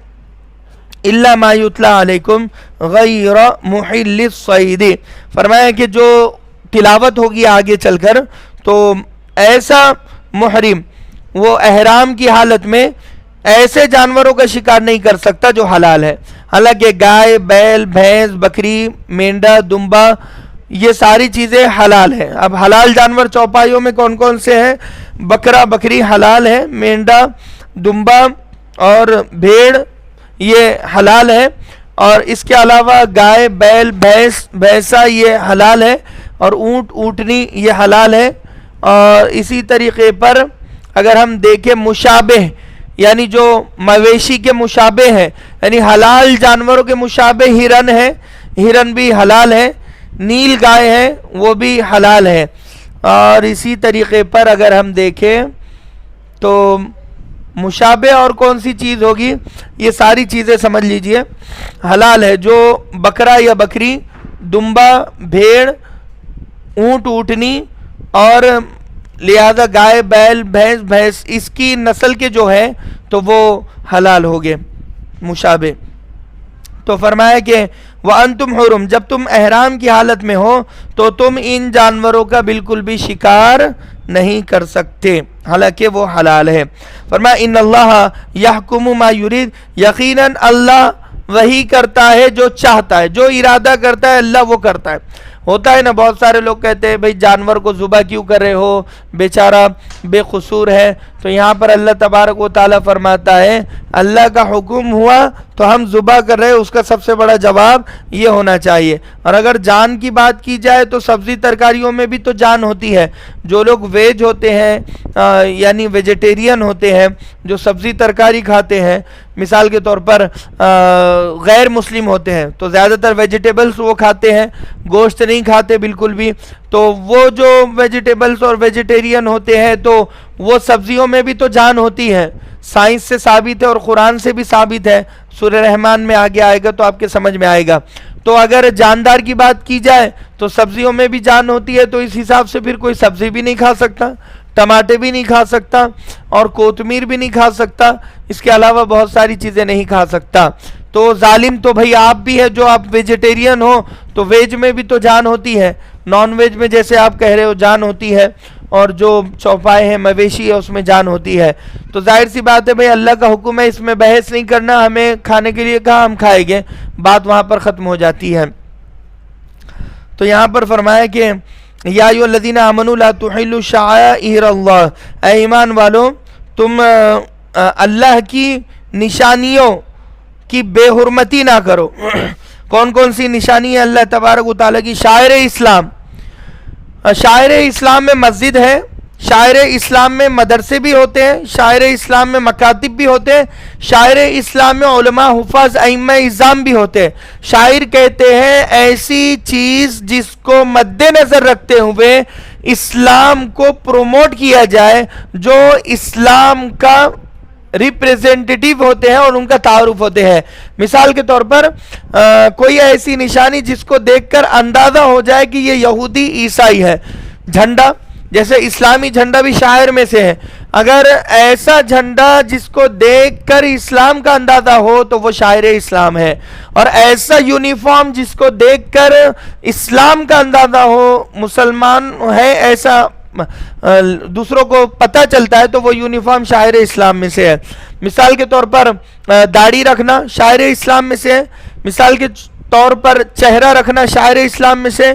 الا ما یتلی علیکم غیر محل الصید، فرمایا کہ جو تلاوت ہوگی آگے چل کر، تو ایسا محرم وہ احرام کی حالت میں ایسے جانوروں کا شکار نہیں کر سکتا جو حلال ہے۔ حالانکہ گائے، بیل، بھینس، بکری، مینڈا، دمبا، یہ ساری چیزیں حلال ہیں۔ اب حلال جانور چوپائیوں میں کون کون سے ہیں؟ بکرا، بکری حلال ہے، مینڈا، دمبا اور بھیڑ یہ حلال ہے، اور اس کے علاوہ گائے، بیل، بھینسا یہ حلال ہے، اور اونٹ، اونٹنی یہ حلال ہے۔ اور اسی طریقے پر اگر ہم دیکھیں مشابہ، یعنی جو مویشی کے مشابہ ہیں، یعنی حلال جانوروں کے مشابہ ہرن ہے، ہرن بھی حلال ہے، نیل گائے ہے وہ بھی حلال ہے۔ اور اسی طریقے پر اگر ہم دیکھیں تو مشابہ اور کون سی چیز ہوگی، یہ ساری چیزیں سمجھ لیجئے حلال ہے، جو بکرا یا بکری، دمبا، بھیڑ، اونٹ، اونٹنی، اور لہذا گائے، بیل، بھینس اس کی نسل کے جو ہے تو وہ حلال ہو گئے مشابہ۔ تو فرمایا کہ وَأَنْتُمْ حُرُمْ، جب تم احرام کی حالت میں ہو تو تم ان جانوروں کا بالکل بھی شکار نہیں کر سکتے، حالانکہ وہ حلال ہے۔ فرمایا ان اللہ یحکم ما یرید، یقیناً اللہ وہی کرتا ہے جو چاہتا ہے، جو ارادہ کرتا ہے اللہ وہ کرتا ہے۔ ہوتا ہے نا، بہت سارے لوگ کہتے ہیں بھئی جانور کو ذبح کیوں کر رہے ہو، بیچارہ بے قصور ہے۔ تو یہاں پر اللہ تبارک و تعالیٰ فرماتا ہے اللہ کا حکم ہوا تو ہم ذبح کر رہے ہیں، اس کا سب سے بڑا جواب یہ ہونا چاہیے۔ اور اگر جان کی بات کی جائے تو سبزی ترکاریوں میں بھی تو جان ہوتی ہے۔ جو لوگ ویج ہوتے ہیں یعنی ویجیٹیرین ہوتے ہیں، جو سبزی ترکاری کھاتے ہیں، مثال کے طور پر غیر مسلم ہوتے ہیں تو زیادہ تر ویجیٹیبلز وہ کھاتے ہیں، گوشت نہیں کھاتے بالکل بھی۔ تو وہ جو ویجیٹیبلز اور ویجیٹیرین ہوتے ہیں تو وہ سبزیوں میں بھی تو جان ہوتی ہے، سائنس سے ثابت ہے اور قرآن سے بھی ثابت ہے۔ سورہ رحمان میں آگے آئے گا تو آپ کے سمجھ میں آئے گا۔ تو اگر جاندار کی بات کی جائے تو سبزیوں میں بھی جان ہوتی ہے، تو اس حساب سے پھر کوئی سبزی بھی نہیں کھا سکتا، ٹماٹے بھی نہیں کھا سکتا، اور کوتمیر بھی نہیں کھا سکتا، اس کے علاوہ بہت ساری چیزیں نہیں کھا سکتا۔ تو ظالم تو بھئی آپ بھی ہے، جو آپ ویجیٹیرین ہو تو ویج میں بھی تو جان ہوتی ہے، نان ویج میں جیسے آپ کہہ رہے ہو جان ہوتی ہے، اور جو چوپائے ہیں مویشی ہے اس میں جان ہوتی ہے۔ تو ظاہر سی بات ہے بھئی اللہ کا حکم ہے، اس میں بحث نہیں کرنا، ہمیں کھانے کے لیے کہا ہم کھائیں گے، بات وہاں پر ختم ہو جاتی ہے۔ تو یہاں پر فرمایا کہ یا ایھا الذین آمنوا لا تحلوا شعائر اللہ، اے ایمان والو تم اللہ کی نشانیوں کی بے حرمتی نہ کرو۔ کون کون سی نشانی ہے اللہ تبارک و تعالیٰ کی؟ شاعر اسلام، شاعر اسلام میں مسجد ہے، شاعر اسلام میں مدرسے بھی ہوتے ہیں، شاعر اسلام میں مکاتب بھی ہوتے ہیں، شاعر اسلام میں علماء، حفاظ، ائمہ اعظام بھی ہوتے ہیں۔ شاعر کہتے ہیں ایسی چیز جس کو مد نظر رکھتے ہوئے اسلام کو پروموٹ کیا جائے، جو اسلام کا ریپریزنٹیٹیو ہوتے ہیں اور ان کا تعارف ہوتے ہیں۔ مثال کے طور پر کوئی ایسی نشانی جس کو دیکھ کر اندازہ ہو جائے کہ یہ یہودی عیسائی ہے، جھنڈا، جیسے اسلامی جھنڈا بھی شاعر میں سے ہے، اگر ایسا جھنڈا جس کو دیکھ کر اسلام کا اندازہ ہو تو وہ شاعر اسلام ہے، اور ایسا یونیفارم جس کو دیکھ کر اسلام کا اندازہ ہو مسلمان ہے، ایسا دوسروں کو پتہ چلتا ہے تو وہ یونیفارم شاعر اسلام میں سے ہے۔ مثال کے طور پر داڑھی رکھنا شاعر اسلام میں سے ہے، مثال کے طور پر چہرہ رکھنا شاعر اسلام میں سے،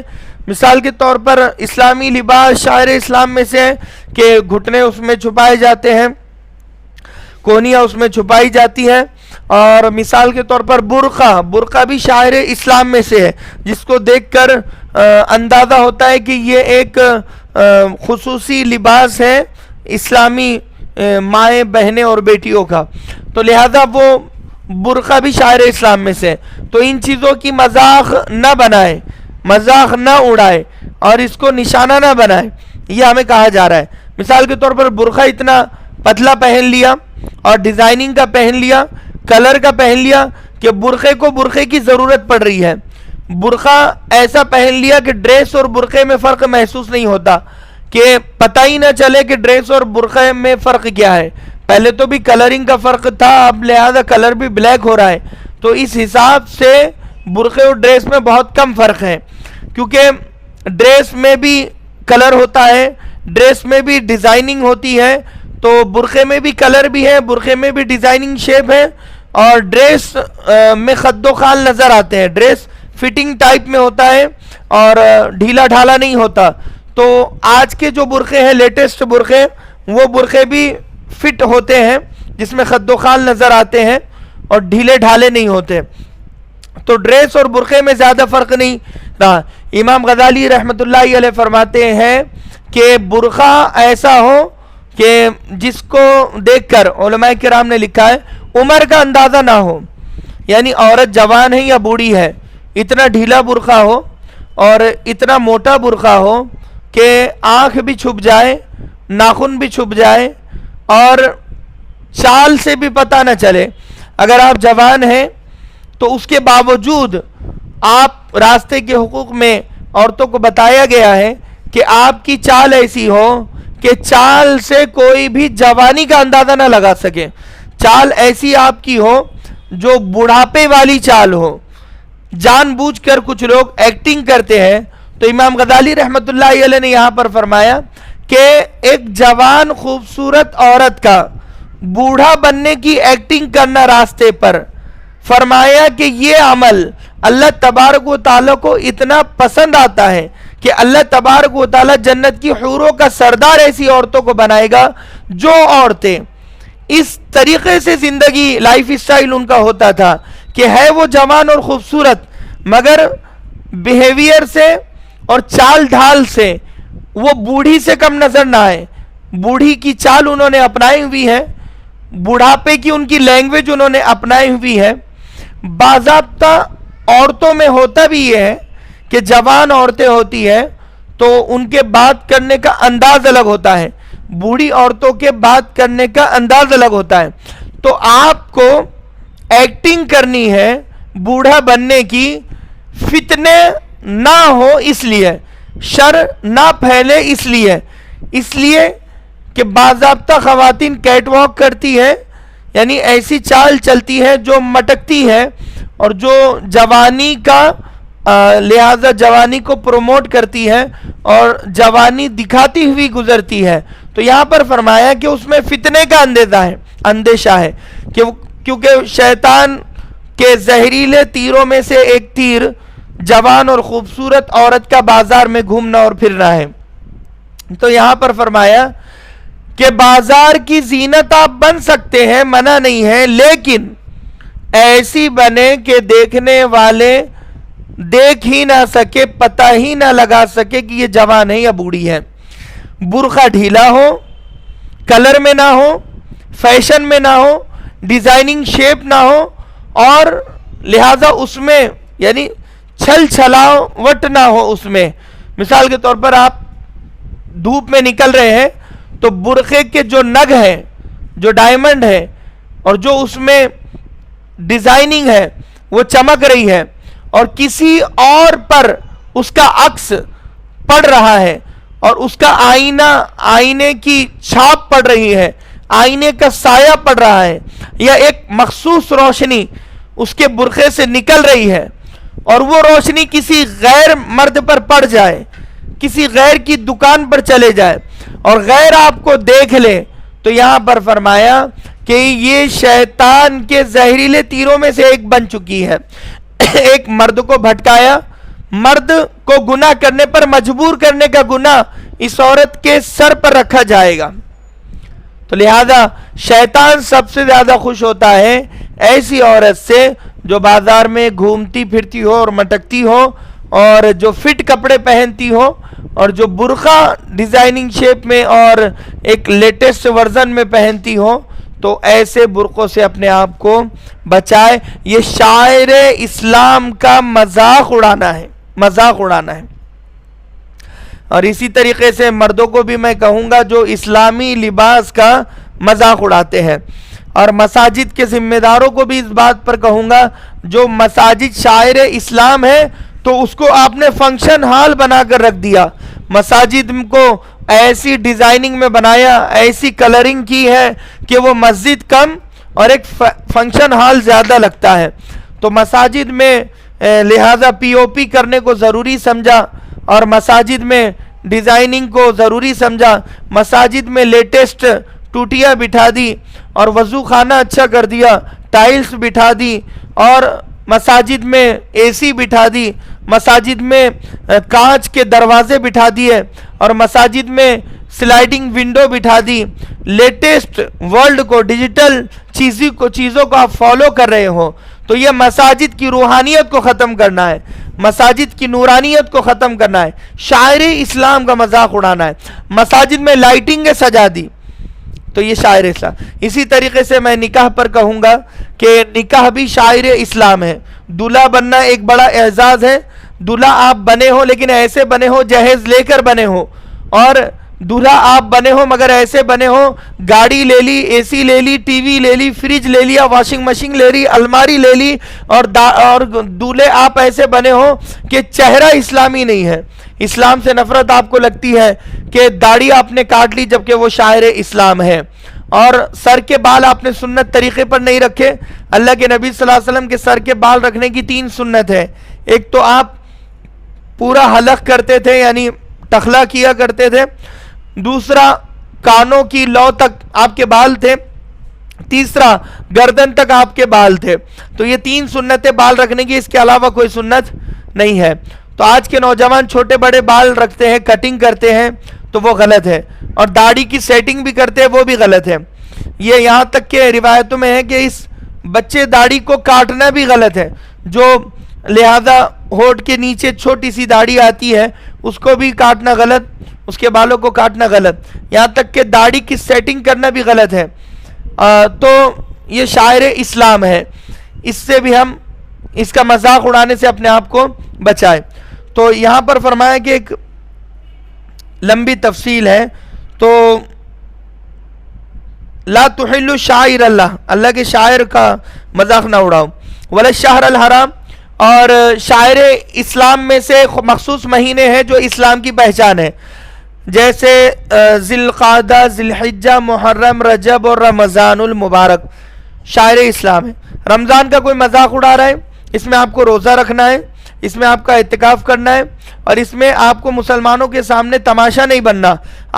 مثال کے طور پر اسلامی لباس شاعر اسلام میں سے ہے کہ گھٹنے اس میں چھپائے جاتے ہیں، کونیاں اس میں چھپائی جاتی ہیں۔ اور مثال کے طور پر برقع بھی شاعر اسلام میں سے ہے، جس کو دیکھ کر اندازہ ہوتا ہے کہ یہ ایک خصوصی لباس ہے اسلامی مائیں، بہنیں اور بیٹیوں کا، تو لہذا وہ برقع بھی شاعر اسلام میں سے ہے۔ تو ان چیزوں کی مذاق نہ بنائے، مذاق نہ اڑائے اور اس کو نشانہ نہ بنائے، یہ ہمیں کہا جا رہا ہے۔ مثال کے طور پر برقع اتنا پتلا پہن لیا اور ڈیزائننگ کا پہن لیا، کلر کا پہن لیا کہ برقعے کو برقعے کی ضرورت پڑ رہی ہے، برقع ایسا پہن لیا کہ ڈریس اور برقعے میں فرق محسوس نہیں ہوتا، کہ پتہ ہی نہ چلے کہ ڈریس اور برقعے میں فرق کیا ہے۔ پہلے تو بھی کلرنگ کا فرق تھا، اب لہذا کلر بھی بلیک ہو رہا ہے، تو اس حساب سے برقعے اور ڈریس میں بہت کم فرق ہے، کیونکہ ڈریس میں بھی کلر ہوتا ہے، ڈریس میں بھی ڈیزائننگ ہوتی ہے، تو برقعے میں بھی کلر بھی ہے، برقعے میں بھی ڈیزائننگ شیپ ہے، اور ڈریس میں خد و خال نظر آتے ہیں، ڈریس فٹنگ ٹائپ میں ہوتا ہے اور ڈھیلا ڈھالا نہیں ہوتا۔ تو آج کے جو برقعے ہیں لیٹسٹ برقعے، وہ برقعے بھی فٹ ہوتے ہیں جس میں خد و خال نظر آتے ہیں اور ڈھیلے ڈھالے نہیں ہوتے. تو ڈریس اور برقعے میں زیادہ فرق نہیں رہا. امام غزالی رحمۃ اللہ علیہ فرماتے ہیں کہ برقع ایسا ہو کہ جس کو دیکھ کر علماء کرام نے لکھا ہے عمر کا اندازہ نہ ہو، یعنی عورت جوان ہے یا بوڑھی ہے، اتنا ڈھیلا برقع ہو اور اتنا موٹا برقع ہو کہ آنکھ بھی چھپ جائے، ناخن بھی چھپ جائے اور چال سے بھی پتہ نہ چلے. اگر آپ جوان ہیں تو اس کے باوجود آپ راستے کے حقوق میں عورتوں کو بتایا گیا ہے کہ آپ کی چال ایسی ہو کہ چال سے کوئی بھی جوانی کا اندازہ نہ لگا سکے. چال ایسی آپ کی ہو جو بڑھاپے والی چال ہو. جان بوجھ کر کچھ لوگ ایکٹنگ کرتے ہیں، تو امام غزالی رحمۃ اللہ علیہ نے یہاں پر فرمایا کہ ایک جوان خوبصورت عورت کا بوڑھا بننے کی ایکٹنگ کرنا راستے پر، فرمایا کہ یہ عمل اللہ تبارک و تعالیٰ کو اتنا پسند آتا ہے کہ اللہ تبارک و تعالیٰ جنت کی حوروں کا سردار ایسی عورتوں کو بنائے گا جو عورتیں اس طریقے سے زندگی لائف اسٹائل ان کا ہوتا تھا کہ ہے وہ جوان اور خوبصورت مگر بیہیویئر سے اور چال ڈھال سے وہ بوڑھی سے کم نظر نہ آئے. بوڑھی کی چال انہوں نے اپنائی ہوئی ہے، بڑھاپے کی ان کی لینگویج انہوں نے اپنائی ہوئی ہے. باضابطہ عورتوں میں ہوتا بھی یہ ہے کہ جوان عورتیں ہوتی ہیں تو ان کے بات کرنے کا انداز الگ ہوتا ہے، بوڑھی عورتوں کے بات کرنے کا انداز الگ ہوتا ہے. تو آپ کو ایکٹنگ کرنی ہے بوڑھا بننے کی، فتنے نہ ہو اس لیے، شر نہ پھیلے اس لیے کہ باضابطہ خواتین کیٹ واک کرتی ہے، یعنی ایسی چال چلتی ہے جو مٹکتی ہے اور جو جوانی کا لہذا جوانی کو پروموٹ کرتی ہے اور جوانی دکھاتی ہوئی گزرتی ہے. تو یہاں پر فرمایا کہ اس میں فتنے کا اندیشہ ہے کہ کیونکہ شیطان کے زہریلے تیروں میں سے ایک تیر جوان اور خوبصورت عورت کا بازار میں گھومنا اور پھرنا ہے. تو یہاں پر فرمایا کہ بازار کی زینت آپ بن سکتے ہیں، منع نہیں ہے، لیکن ایسی بنے کہ دیکھنے والے دیکھ ہی نہ سکے، پتہ ہی نہ لگا سکے کہ یہ جوان ہے یا بوڑھی ہے. برقع ڈھیلا ہو، کلر میں نہ ہو، فیشن میں نہ ہو، ڈیزائننگ شیپ نہ ہو اور لہذا اس میں یعنی چھل چھلاوٹ نہ ہو. اس میں مثال کے طور پر آپ دھوپ میں نکل رہے ہیں تو برقعے کے جو نگ ہیں، جو ڈائمنڈ ہے اور جو اس میں ڈیزائننگ ہے وہ چمک رہی ہے اور کسی اور پر اس کا عکس پڑ رہا ہے اور اس کا آئینے کی چھاپ پڑ رہی ہے، آئینے کا سایہ پڑ رہا ہے یا ایک مخصوص روشنی اس کے برقعے سے نکل رہی ہے اور وہ روشنی کسی غیر مرد پر پڑ جائے، کسی غیر کی دکان پر چلے جائے اور غیر آپ کو دیکھ لے، تو یہاں پر فرمایا کہ یہ شیطان کے زہریلے تیروں میں سے ایک بن چکی ہے. ایک مرد کو بھٹکایا، مرد کو گناہ کرنے پر مجبور کرنے کا گناہ اس عورت کے سر پر رکھا جائے گا. تو لہذا شیطان سب سے زیادہ خوش ہوتا ہے ایسی عورت سے جو بازار میں گھومتی پھرتی ہو اور مٹکتی ہو اور جو فٹ کپڑے پہنتی ہو اور جو برقع ڈیزائننگ شیپ میں اور ایک لیٹسٹ ورژن میں پہنتی ہو. تو ایسے برقعوں سے اپنے آپ کو بچائے. یہ شاعر اسلام کا مذاق اڑانا ہے. اور اسی طریقے سے مردوں کو بھی میں کہوں گا جو اسلامی لباس کا مذاق اڑاتے ہیں، اور مساجد کے ذمہ داروں کو بھی اس بات پر کہوں گا جو مساجد شاعر اسلام ہے تو اس کو آپ نے فنکشن ہال بنا کر رکھ دیا. مساجد کو ایسی ڈیزائننگ میں بنایا، ایسی کلرنگ کی ہے کہ وہ مسجد کم اور ایک فنکشن ہال زیادہ لگتا ہے. تو مساجد میں لہذا پی او پی کرنے کو ضروری سمجھا اور مساجد میں ڈیزائننگ کو ضروری سمجھا. مساجد میں لیٹسٹ ٹوٹیاں بٹھا دی اور وضو خانہ اچھا کر دیا، ٹائلز بٹھا دی اور مساجد میں اے سی بٹھا دی، مساجد میں کانچ کے دروازے بٹھا دیے اور مساجد میں سلائڈنگ ونڈو بٹھا دی، لیٹسٹ ورلڈ کو، ڈیجیٹل چیزوں کو آپ فالو کر رہے ہو، تو یہ مساجد کی روحانیت کو ختم کرنا ہے، مساجد کی نورانیت کو ختم کرنا ہے، شاعر اسلام کا مذاق اڑانا ہے۔ مساجد میں لائٹنگیں سجا دی تو یہ شاعر اسلام۔ اسی طریقے سے میں نکاح پر کہوں گا کہ نکاح بھی شاعر اسلام ہے۔ دلہا بننا ایک بڑا اعزاز ہے، دلہا آپ بنے ہو لیکن ایسے بنے ہو جہیز لے کر بنے ہو، اور دلہا آپ بنے ہو مگر ایسے بنے ہو گاڑی لے لی، اے سی لے لی، ٹی وی لے لی، فریج لے لیا، واشنگ مشین لے لی، الماری لے لی، اور دولہے آپ ایسے بنے ہو کہ چہرہ اسلامی نہیں ہے، اسلام سے نفرت آپ کو لگتی ہے، کہ داڑھی آپ نے کاٹ لی جبکہ وہ شاعر اسلام ہے، اور سر کے بال آپ نے سنت طریقے پر نہیں رکھے۔ اللہ کے نبی صلی اللہ علیہ وسلم کے سر کے بال رکھنے کی 3 سنت ہے۔ ایک تو آپ پورا حلق کرتے تھے یعنی ٹخلا کیا کرتے تھے، دوسرا کانوں کی لو تک آپ کے بال تھے، تیسرا گردن تک آپ کے بال تھے۔ تو یہ 3 سنتیں بال رکھنے کی، اس کے علاوہ کوئی سنت نہیں ہے۔ تو آج کے نوجوان چھوٹے بڑے بال رکھتے ہیں، کٹنگ کرتے ہیں تو وہ غلط ہے، اور داڑھی کی سیٹنگ بھی کرتے ہیں وہ بھی غلط ہے۔ یہ یہاں تک کہ روایتوں میں ہے کہ اس بچے داڑھی کو کاٹنا بھی غلط ہے، جو لہذا ہونٹ کے نیچے چھوٹی سی داڑھی آتی ہے اس کو بھی کاٹنا غلط، اس کے بالوں کو کاٹنا غلط، یہاں تک کہ داڑھی کی سیٹنگ کرنا بھی غلط ہے۔ تو یہ شاعر اسلام ہے، اس سے بھی ہم اس کا مذاق اڑانے سے اپنے آپ کو بچائیں۔ تو یہاں پر فرمایا کہ ایک لمبی تفصیل ہے، تو لا تحل شاعر اللہ، اللہ کے شاعر کا مذاق نہ اڑاؤ، ولا الشہر الحرام، اور شاعر اسلام میں سے مخصوص مہینے ہیں جو اسلام کی پہچان ہے، جیسے ذی القعدہ، ذی الحجہ، محرم، رجب اور رمضان المبارک شاعر اسلام ہے۔ رمضان کا کوئی مذاق اڑا رہا ہے، اس میں آپ کو روزہ رکھنا ہے، اس میں آپ کا اعتکاف کرنا ہے، اور اس میں آپ کو مسلمانوں کے سامنے تماشا نہیں بننا۔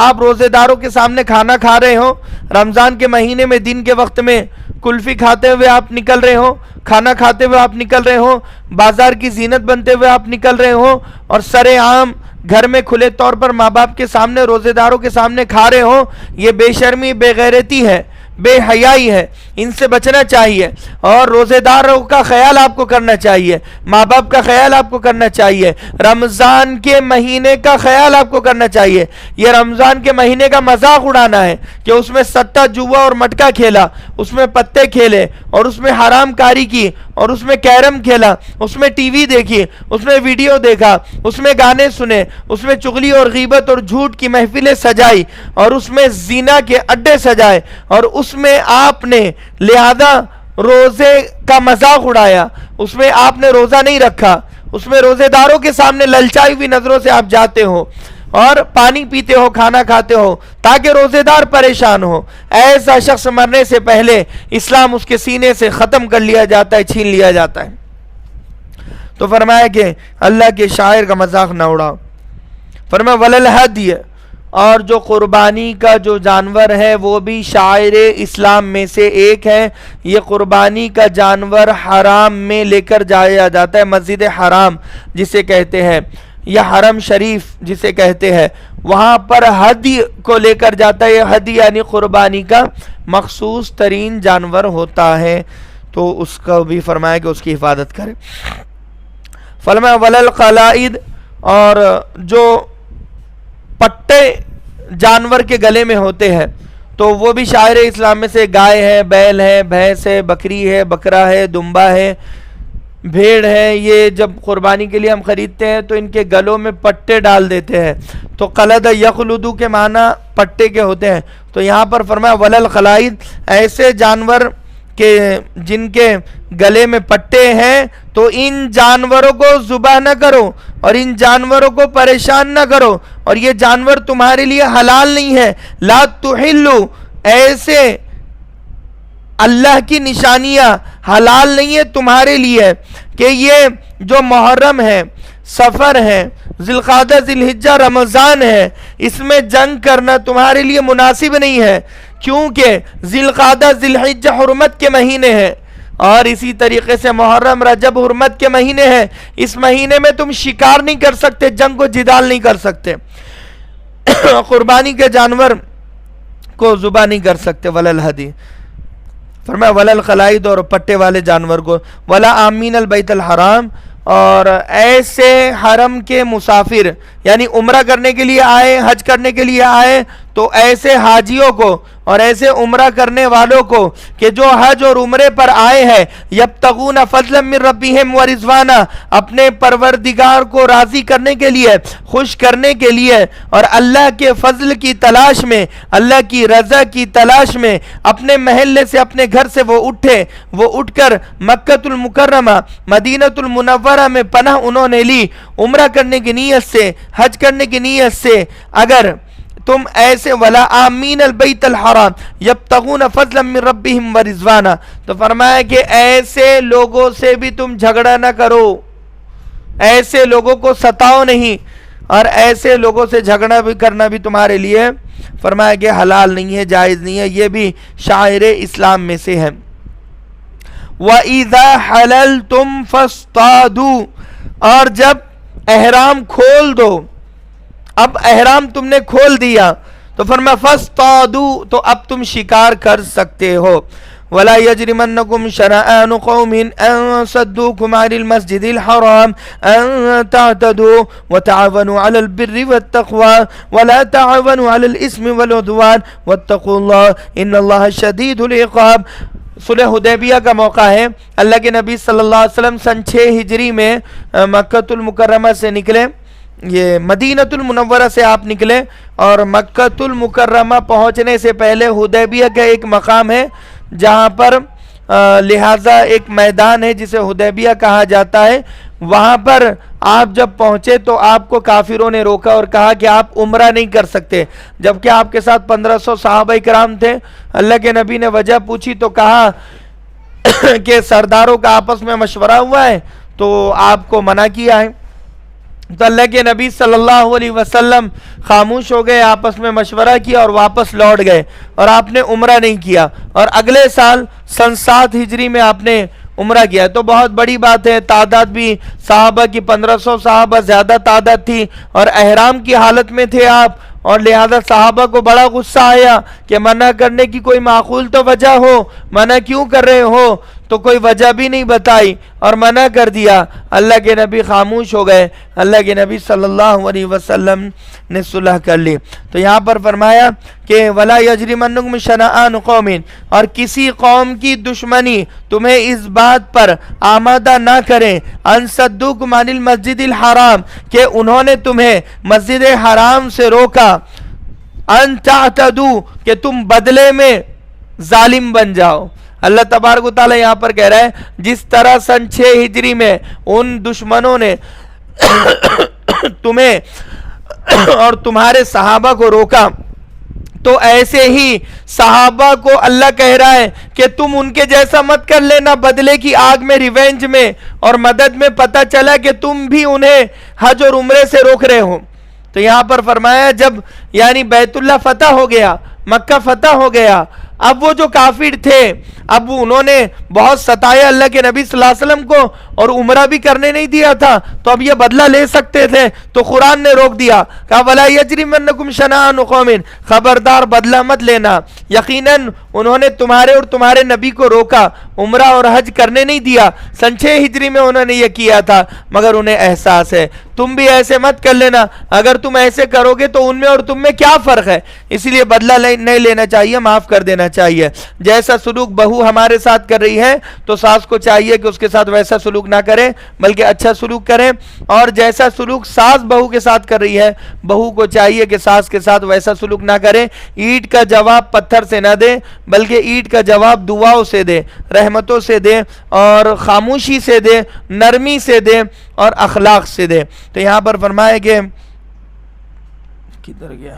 آپ روزے داروں کے سامنے کھانا کھا رہے ہو، رمضان کے مہینے میں دن کے وقت میں کلفی کھاتے ہوئے آپ نکل رہے ہو، کھانا کھاتے ہوئے آپ نکل رہے ہو، بازار کی زینت بنتے ہوئے آپ نکل رہے ہو، اور سر عام گھر میں کھلے طور پر ماں باپ کے سامنے، روزے داروں کے سامنے کھا رہے ہو، یہ بے شرمی، بے غیرتی ہے، بے حیائی ہے، ان سے بچنا چاہیے، اور روزے داروں کا خیال آپ کو کرنا چاہیے، ماں باپ کا خیال آپ کو کرنا چاہیے، رمضان کے مہینے کا خیال آپ کو کرنا چاہیے۔ یہ رمضان کے مہینے کا مذاق اڑانا ہے کہ اس میں سٹا، جوا اور مٹکا کھیلا، اس میں پتے کھیلے، اور اس میں حرام کاری کی، اور اس میں کیرم کھیلا، اس میں ٹی وی دیکھی، اس میں ویڈیو دیکھا، اس میں گانے سنے، اس میں چغلی اور غیبت اور جھوٹ کی محفلیں سجائی، اور اس میں زنا کے اڈے سجائے، اور اس میں آپ نے لہذا روزے کا مذاق اڑایا، اس میں آپ نے روزہ نہیں رکھا، اس میں روزے داروں کے سامنے للچائی ہوئی نظروں سے آپ جاتے ہو، اور پانی پیتے ہو، کھانا کھاتے ہو تاکہ روزے دار پریشان ہو۔ ایسا شخص مرنے سے پہلے اسلام اس کے سینے سے ختم کر لیا جاتا ہے، چھین لیا جاتا ہے۔ تو فرمایا کہ اللہ کے شاعر کا مذاق نہ اڑاؤ۔ فرمایا وللہدی، اور جو قربانی کا جو جانور ہے وہ بھی شاعر اسلام میں سے ایک ہے۔ یہ قربانی کا جانور حرام میں لے کر جایا جاتا ہے، مسجد حرام جسے کہتے ہیں، یا حرم شریف جسے کہتے ہیں، وہاں پر ہدی کو لے کر جاتا ہے۔ یہ ہدی یعنی قربانی کا مخصوص ترین جانور ہوتا ہے، تو اس کا بھی فرمایا کہ اس کی حفاظت کرے۔ فرمایا وللقلائد، اور جو پٹے جانور کے گلے میں ہوتے ہیں تو وہ بھی شاعر اسلام میں سے، گائے ہے، بیل ہے، بھینس ہے، بکری ہے، بکرا ہے، دمبا ہے، بھیڑ ہے، یہ جب قربانی کے لیے ہم خریدتے ہیں تو ان کے گلوں میں پٹے ڈال دیتے ہیں، تو قلد یخلدو کے معنی پٹے کے ہوتے ہیں۔ تو یہاں پر فرمایا وللقلائد، ایسے جانور کہ جن کے گلے میں پٹے ہیں تو ان جانوروں کو ذبح نہ کرو، اور ان جانوروں کو پریشان نہ کرو، اور یہ جانور تمہارے لیے حلال نہیں ہے۔ لا تحلو، ایسے اللہ کی نشانیاں حلال نہیں ہے تمہارے لیے، کہ یہ جو محرم ہے، سفر ہے، ذی القعدہ، ذی الحجہ، رمضان ہے، اس میں جنگ کرنا تمہارے لیے مناسب نہیں ہے، کیونکہ ذی القعدہ، ذی الحجہ حرمت کے مہینے ہیں، اور اسی طریقے سے محرم، رجب حرمت کے مہینے ہیں۔ اس مہینے میں تم شکار نہیں کر سکتے، جنگ و جدال نہیں کر سکتے۔ قربانی کے جانور کو ذبح نہیں کر سکتے، ولل ہدی، فرمایا ولل قلائد، اور پٹے والے جانور کو، ولا آمین البیت الحرام، اور ایسے حرم کے مسافر یعنی عمرہ کرنے کے لیے آئے، حج کرنے کے لیے آئے، تو ایسے حاجیوں کو اور ایسے عمرہ کرنے والوں کو کہ جو حج اور عمرے پر آئے ہیں، یبتغون فضلا من ربہم ورضوانا، اپنے پروردگار کو راضی کرنے کے لیے، خوش کرنے کے لیے، اور اللہ کے فضل کی تلاش میں، اللہ کی رضا کی تلاش میں اپنے محلے سے، اپنے گھر سے وہ اٹھ کر مکہ المکرمہ، مدینہ المنورہ میں پناہ انہوں نے لی عمرہ کرنے کی نیت سے، حج کرنے کی نیت سے۔ اگر تم ایسے ولا آمین البیت الحرام یبتغون فضلا من ربہم ورضوانا، تو فرمایا کہ ایسے لوگوں سے بھی تم جھگڑا نہ کرو، ایسے لوگوں کو ستاؤ نہیں، اور ایسے لوگوں سے جھگڑا بھی کرنا بھی تمہارے لیے فرمایا کہ حلال نہیں ہے، جائز نہیں ہے، یہ بھی شعائر اسلام میں سے ہے۔ وَإِذَا حَلَلْتُمْ فَاصْطَادُوا، اور جب احرام کھول دو، اب احرام تم نے کھول دیا تو فرمایا فَاصْطَادُوا، تو اب تم شکار کر سکتے ہو۔ وَلَا يَجْرِمَنَّكُمْ شَنَآنُ قَوْمٍ أَن صَدُّوكُمْ عَنِ الْمَسْجِدِ الْحَرَامِ أَن تَعْتَدُوا وَتَعَاوَنُوا عَلَى الْبِرِّ وَالتَّقْوَى وَلَا تَعَاوَنُوا عَلَى الْإِثْمِ وَالْعُدْوَانِ وَاتَّقُوا اللَّهَ إِنَّ اللَّهَ شَدِيدُ الْعِقَابِ۔ صلح حدیبیہ کا موقع ہے، اللہ کے نبی صلی اللہ علیہ وسلم سن 6 ہجری میں مکہ المکرمہ سے نکلے، یہ مدینہ المنورہ سے آپ نکلے، اور مکہ المکرمہ پہنچنے سے پہلے حدیبیہ کا ایک مقام ہے جہاں پر لہٰذا ایک میدان ہے جسے حدیبیہ کہا جاتا ہے، وہاں پر آپ جب پہنچے تو آپ کو کافروں نے روکا اور کہا کہ آپ عمرہ نہیں کر سکتے، جبکہ آپ کے ساتھ 1500 صحابہ کرام تھے۔ اللہ کے نبی نے وجہ پوچھی تو کہا کہ سرداروں کا آپس میں مشورہ ہوا ہے تو آپ کو منع کیا ہے۔ تو اللہ کے نبی صلی اللہ علیہ وسلم خاموش ہو گئے، آپس میں مشورہ کیا اور واپس لوٹ گئے، اور آپ نے عمرہ نہیں کیا، اور اگلے سال سن 7 ہجری میں آپ نے عمرہ کیا۔ تو بہت بڑی بات ہے، تعداد بھی صحابہ کی 1500 صحابہ زیادہ تعداد تھی، اور احرام کی حالت میں تھے آپ، اور لہذا صحابہ کو بڑا غصہ آیا کہ منع کرنے کی کوئی معقول تو وجہ ہو، منع کیوں کر رہے ہو؟ تو کوئی وجہ بھی نہیں بتائی اور منع کر دیا۔ اللہ کے نبی خاموش ہو گئے، اللہ کے نبی صلی اللہ علیہ وسلم نے صلح کر لی۔ تو یہاں پر فرمایا کہ وَلَا يَجْرِمَنَّكُمْ شَنَآنُ قَوْمٍ، اور کسی قوم کی دشمنی تمہیں اس بات پر آمادہ نہ کریں، أَن صَدُّوكُمْ عَنِ الْمَسْجِدِ الْحَرَامِ، کہ انہوں نے تمہیں مسجد حرام سے روکا، أَن تَعْتَدُوا، کہ تم بدلے میں ظالم بن جاؤ۔ اللہ تبارک و تعالیٰ یہاں پر کہہ رہا ہے جس طرح سن 6 ہجری میں ان دشمنوں نے تمہیں اور تمہارے صحابہ کو روکا، تو ایسے ہی صحابہ کو اللہ کہہ رہا ہے کہ تم ان کے جیسا مت کر لینا، بدلے کی آگ میں، ریونج میں اور مدد میں پتہ چلا کہ تم بھی انہیں حج اور عمرے سے روک رہے ہو۔ تو یہاں پر فرمایا جب یعنی بیت اللہ فتح ہو گیا، مکہ فتح ہو گیا، اب وہ جو کافر تھے، اب انہوں نے بہت ستایا اللہ کے نبی صلی اللہ علیہ وسلم کو اور عمرہ بھی کرنے نہیں دیا تھا، تو اب یہ بدلہ لے سکتے تھے، تو قرآن نے روک دیا، کہا وَلَا يَجْرِمَنَّكُمْ شَنَآنُ قَوْمٍ، خبردار بدلہ مت لینا، یقیناً انہوں نے تمہارے اور تمہارے نبی کو روکا، عمرہ اور حج کرنے نہیں دیا، سن 6 ہجری میں انہوں نے یہ کیا تھا، مگر انہیں احساس ہے تم بھی ایسے مت کر لینا، اگر تم ایسے کرو گے تو ان میں اور تم میں کیا فرق ہے، اس لیے بدلہ نہیں لینا چاہیے، معاف کر دینا چاہیے۔ جیسا سلوک بہو ہمارے ساتھ کر رہی ہے تو ساس کو چاہیے کہ اس کے ساتھ ویسا سلوک نہ کریں بلکہ اچھا سلوک کریں، اور جیسا سلوک ساس بہو کے ساتھ کر رہی ہے، بہو کو چاہیے کہ ساس کے ساتھ ویسا سلوک نہ کریں، اینٹ کا جواب پتھر سے نہ دیں بلکہ اینٹ کا جواب دعاؤں سے دیں، رحمتوں سے دیں، اور خاموشی سے دیں، نرمی سے دیں اور اخلاق سے دیں۔ تو یہاں پر فرمایا کہ کدھر گیا،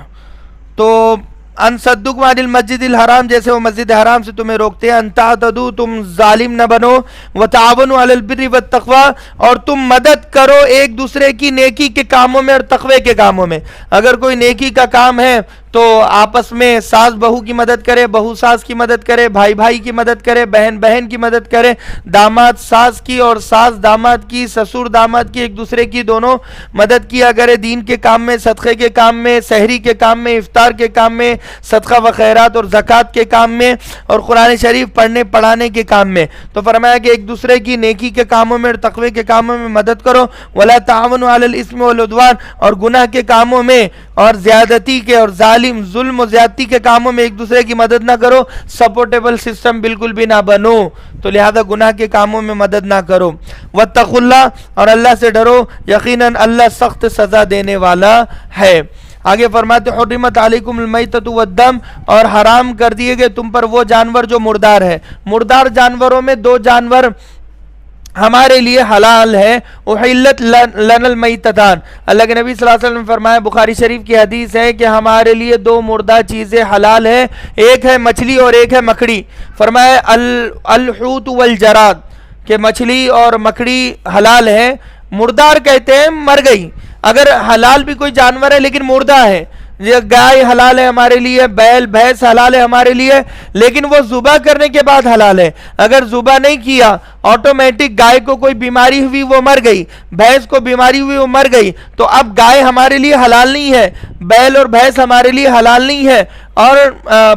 تو ان صدوکم عن المسجد الحرام، جیسے وہ مسجد حرام سے تمہیں روکتے ہیں، ان تعتدوا، تم ظالم نہ بنو، وتعاونوا علی البر والتقوی، اور تم مدد کرو ایک دوسرے کی نیکی کے کاموں میں اور تقوی کے کاموں میں۔ اگر کوئی نیکی کا کام ہے تو آپس میں ساس بہو کی مدد کرے، بہو ساس کی مدد کرے، بھائی بھائی کی مدد کرے، بہن بہن کی مدد کرے، داماد ساس کی اور ساس داماد کی، سسر داماد کی، ایک دوسرے کی دونوں مدد کیا کرے، دین کے کام میں، صدقے کے کام میں، سحری کے کام میں، افطار کے کام میں، صدقہ و خیرات اور زکوٰۃ کے کام میں، اور قرآن شریف پڑھنے پڑھانے کے کام میں۔ تو فرمایا کہ ایک دوسرے کی نیکی کے کاموں میں اور تقوی کے کاموں میں مدد کرو، وَلَا تَعَاوَنُوا عَلَى الْإِثْمِ وَالْعُدْوَانِ، اور گناہ کے کاموں میں اور زیادتی کے اور ظلم و زیادتی کے کاموں میں ایک دوسرے کی مدد نہ کرو، سپورٹیبل سسٹم بالکل بھی نہ بنو، تو لہذا گناہ کے کاموں میں مدد نہ کرو۔ وَاتَّقُوا اللَّهَ، اور اللہ سے ڈرو، یقیناً اللہ سخت سزا دینے والا ہے۔ آگے فرماتے حرمت علیکم المیتۃ والدم، اور حرام کر دیے گئے تم پر وہ جانور جو مردار ہے۔ مردار جانوروں میں دو جانور ہمارے لیے حلال ہے، احلت لنا المیتتان، اللہ کے نبی صلی اللہ علیہ وسلم نے فرمایا، بخاری شریف کی حدیث ہے کہ ہمارے لیے دو مردہ چیزیں حلال ہے، ایک ہے مچھلی اور ایک ہے مکڑی۔ فرمایا الحوت والجراد، کہ مچھلی اور مکڑی حلال ہے۔ مردار کہتے ہیں مر گئی، اگر حلال بھی کوئی جانور ہے لیکن مردہ ہے، گائے حلال ہے ہمارے لیے، بیل بھینس حلال ہے ہمارے لیے، لیکن وہ ذبح کرنے کے بعد حلال ہے۔ اگر ذبح نہیں کیا، آٹومیٹک گائے کو کوئی بیماری ہوئی وہ مر گئی، بھینس کو بیماری ہوئی وہ مر گئی، تو اب گائے ہمارے لیے حلال نہیں ہے، بیل اور بھینس ہمارے لیے حلال نہیں ہے، اور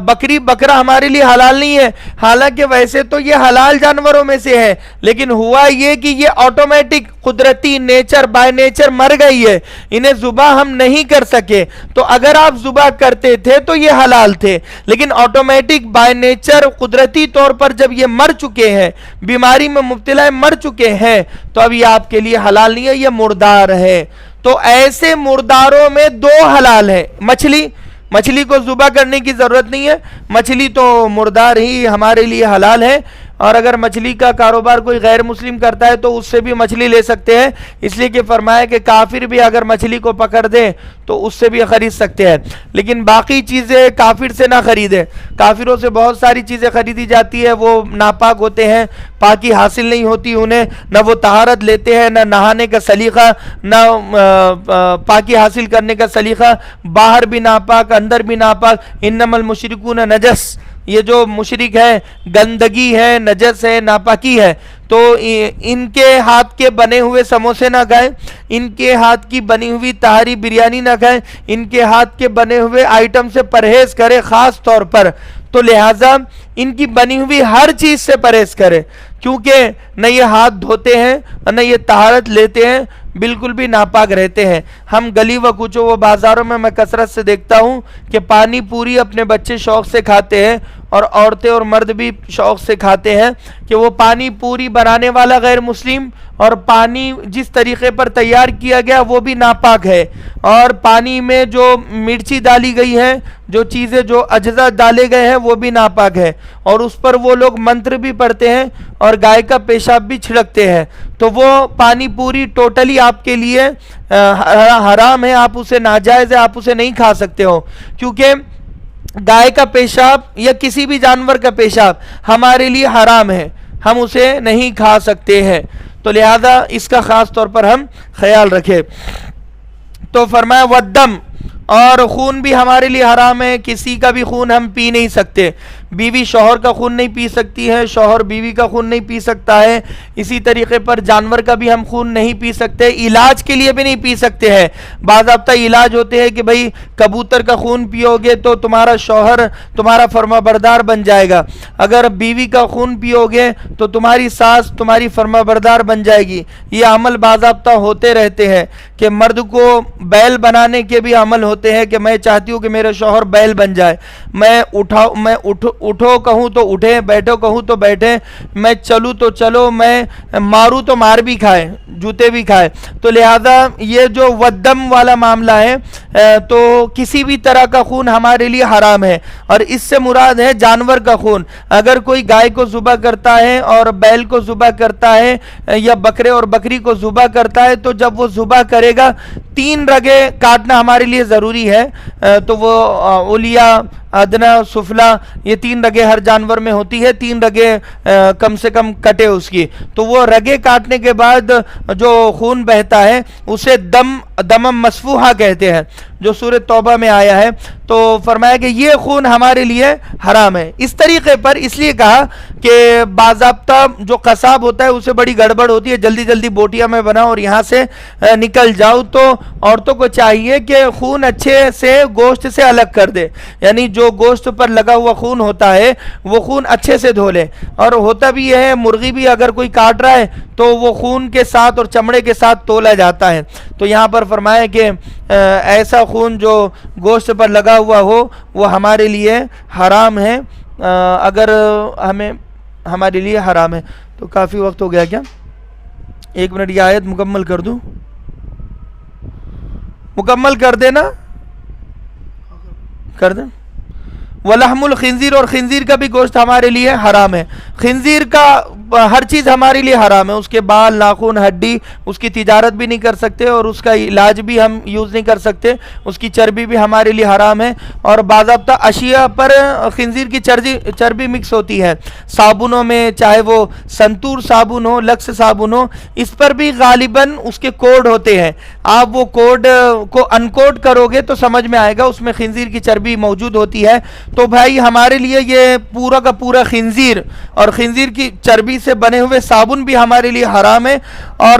بکری بکرا ہمارے لیے حلال نہیں ہے۔ حالانکہ ویسے تو یہ حلال جانوروں میں سے ہے، لیکن ہوا یہ کہ یہ آٹومیٹک قدرتی نیچر بائی نیچر مر گئی ہے، انہیں ذبح ہم نہیں کر سکے۔ تو اگر آپ ذبح کرتے تھے تو یہ حلال تھے، لیکن آٹومیٹک بائی نیچر قدرتی طور پر جب یہ مر چکے ہیں، بیماری میں مبتلا مر چکے ہیں، تو اب یہ آپ کے لیے حلال نہیں ہے، یہ مردار ہے۔ تو ایسے مرداروں میں دو حلال ہے۔ مچھلی کو ذبح کرنے کی ضرورت نہیں ہے، مچھلی تو مردار ہی ہمارے لیے حلال ہے، اور اگر مچھلی کا کاروبار کوئی غیر مسلم کرتا ہے تو اس سے بھی مچھلی لے سکتے ہیں، اس لیے کہ فرمایا کہ کافر بھی اگر مچھلی کو پکڑ دے تو اس سے بھی خرید سکتے ہیں، لیکن باقی چیزیں کافر سے نہ خریدیں۔ کافروں سے بہت ساری چیزیں خریدی جاتی ہے، وہ ناپاک ہوتے ہیں، پاکی حاصل نہیں ہوتی انہیں، نہ وہ طہارت لیتے ہیں، نہ نہانے کا سلیقہ، نہ پاکی حاصل کرنے کا سلیقہ، باہر بھی ناپاک اندر بھی ناپاک۔ انما المشرکون نجس، یہ جو مشرک ہے گندگی ہے، نجس ہے، ناپاکی ہے، تو ان کے ہاتھ کے بنے ہوئے سموسے نہ کھائیں، ان کے ہاتھ کی بنی ہوئی تہاری بریانی نہ کھائیں، ان کے ہاتھ کے بنے ہوئے آئٹم سے پرہیز کریں خاص طور پر۔ تو لہٰذا ان کی بنی ہوئی ہر چیز سے پرہیز کریں، کیونکہ نہ یہ ہاتھ دھوتے ہیں نہ یہ طہارت لیتے ہیں، بالکل بھی ناپاک رہتے ہیں۔ ہم گلی و کوچوں و بازاروں میں کثرت سے دیکھتا ہوں کہ پانی پوری اپنے بچے شوق سے کھاتے ہیں، اور عورتیں اور مرد بھی شوق سے کھاتے ہیں، کہ وہ پانی پوری بنانے والا غیر مسلم، اور پانی جس طریقے پر تیار کیا گیا وہ بھی ناپاک ہے، اور پانی میں جو مرچی ڈالی گئی ہے، جو چیزیں جو اجزاء ڈالے گئے ہیں وہ بھی ناپاک ہے، اور اس پر وہ لوگ منتر بھی پڑھتے ہیں اور گائے کا پیشاب بھی چھڑکتے ہیں۔ تو وہ پانی پوری ٹوٹلی آپ کے لیے حرام ہے، آپ اسے ناجائز ہے، آپ اسے نہیں کھا سکتے ہو، کیونکہ گائے کا پیشاب یا کسی بھی جانور کا پیشاب ہمارے لیے حرام ہے، ہم اسے نہیں کھا سکتے ہیں، تو لہذا اس کا خاص طور پر ہم خیال رکھیں۔ تو فرمایا والدم، اور خون بھی ہمارے لیے حرام ہے، کسی کا بھی خون ہم پی نہیں سکتے، بیوی شوہر کا خون نہیں پی سکتی ہے، شوہر بیوی کا خون نہیں پی سکتا ہے، اسی طریقے پر جانور کا بھی ہم خون نہیں پی سکتے، علاج کے لیے بھی نہیں پی سکتے ہیں۔ باضابطہ علاج ہوتے ہیں کہ بھئی کبوتر کا خون پیو گے تو تمہارا شوہر تمہارا فرما بردار بن جائے گا، اگر بیوی کا خون پیو گے تو تمہاری ساس تمہاری فرما بردار بن جائے گی۔ یہ عمل باضابطہ ہوتے رہتے ہیں، کہ مرد کو بیل بنانے کے بھی عمل ہوتے ہیں، کہ میں چاہتی ہوں کہ میرے شوہر بیل بن جائے، میں اٹھو کہوں تو اٹھیں، بیٹھو کہوں تو بیٹھیں، میں چلوں تو چلو، میں ماروں تو مار بھی کھائے، جوتے بھی کھائے۔ تو لہذا یہ جو ودم والا معاملہ ہے، تو کسی بھی طرح کا خون ہمارے لیے حرام ہے، اور اس سے مراد ہے جانور کا خون۔ اگر کوئی گائے کو ذبح کرتا ہے اور بیل کو ذبح کرتا ہے یا بکرے اور بکری کو ذبح کرتا ہے، تو جب وہ ذبح کرے گا 3 رگیں کاٹنا ہمارے لیے ضروری ہے، تو وہ اولیاء ادنا سفلا، یہ 3 رگیں ہر جانور میں ہوتی ہے، 3 رگیں کم سے کم کٹے اس کی، تو وہ رگیں کاٹنے کے بعد جو خون بہتا ہے اسے دم مسفوحہ کہتے ہیں۔ جو سورہ توبہ میں آیا ہے، تو فرمایا کہ یہ خون ہمارے لیے حرام ہے۔ اس طریقے پر اس لیے کہا کہ باضابطہ جو قصاب ہوتا ہے اسے بڑی گڑبڑ ہوتی ہے، جلدی جلدی بوٹیاں میں بناؤ اور یہاں سے نکل جاؤ، تو عورتوں کو چاہیے کہ خون اچھے سے گوشت سے الگ کر دے، یعنی جو گوشت پر لگا ہوا خون ہوتا ہے وہ خون اچھے سے دھو لے۔ اور ہوتا بھی یہ ہے، مرغی بھی اگر کوئی کاٹ رہا ہے تو وہ خون کے ساتھ اور چمڑے کے ساتھ تولا جاتا ہے، تو یہاں پر فرمایا کہ ایسا خون جو گوشت پر لگا ہوا ہو وہ ہمارے لیے حرام ہے، اگر ہمارے لیے حرام ہے۔ تو کافی وقت ہو گیا کیا؟ 1 منٹ یہ آیت مکمل کر دوں، مکمل کر دینا، کر دیں۔ وَلَحْمُ الْخِنْزِيرِ، اور خنزیر کا بھی گوشت ہمارے لیے حرام ہے۔ خنزیر کا ہر چیز ہمارے لیے حرام ہے، اس کے بال، ناخن، ہڈی، اس کی تجارت بھی نہیں کر سکتے اور اس کا علاج بھی ہم یوز نہیں کر سکتے، اس کی چربی بھی ہمارے لیے حرام ہے۔ اور باضابطہ اشیاء پر خنزیر کی چربی مکس ہوتی ہے، صابنوں میں، چاہے وہ سنتور صابن ہو، لکس صابن ہو، اس پر بھی غالباً اس کے کوڈ ہوتے ہیں، آپ وہ کوڈ کو انکوڈ کرو گے تو سمجھ میں آئے گا، اس میں خنزیر کی چربی موجود ہوتی ہے۔ تو بھائی ہمارے لیے یہ پورا کا پورا خنزیر اور خنزیر کی چربی سے بنے ہوئے صابن بھی ہمارے لیے حرام ہے، اور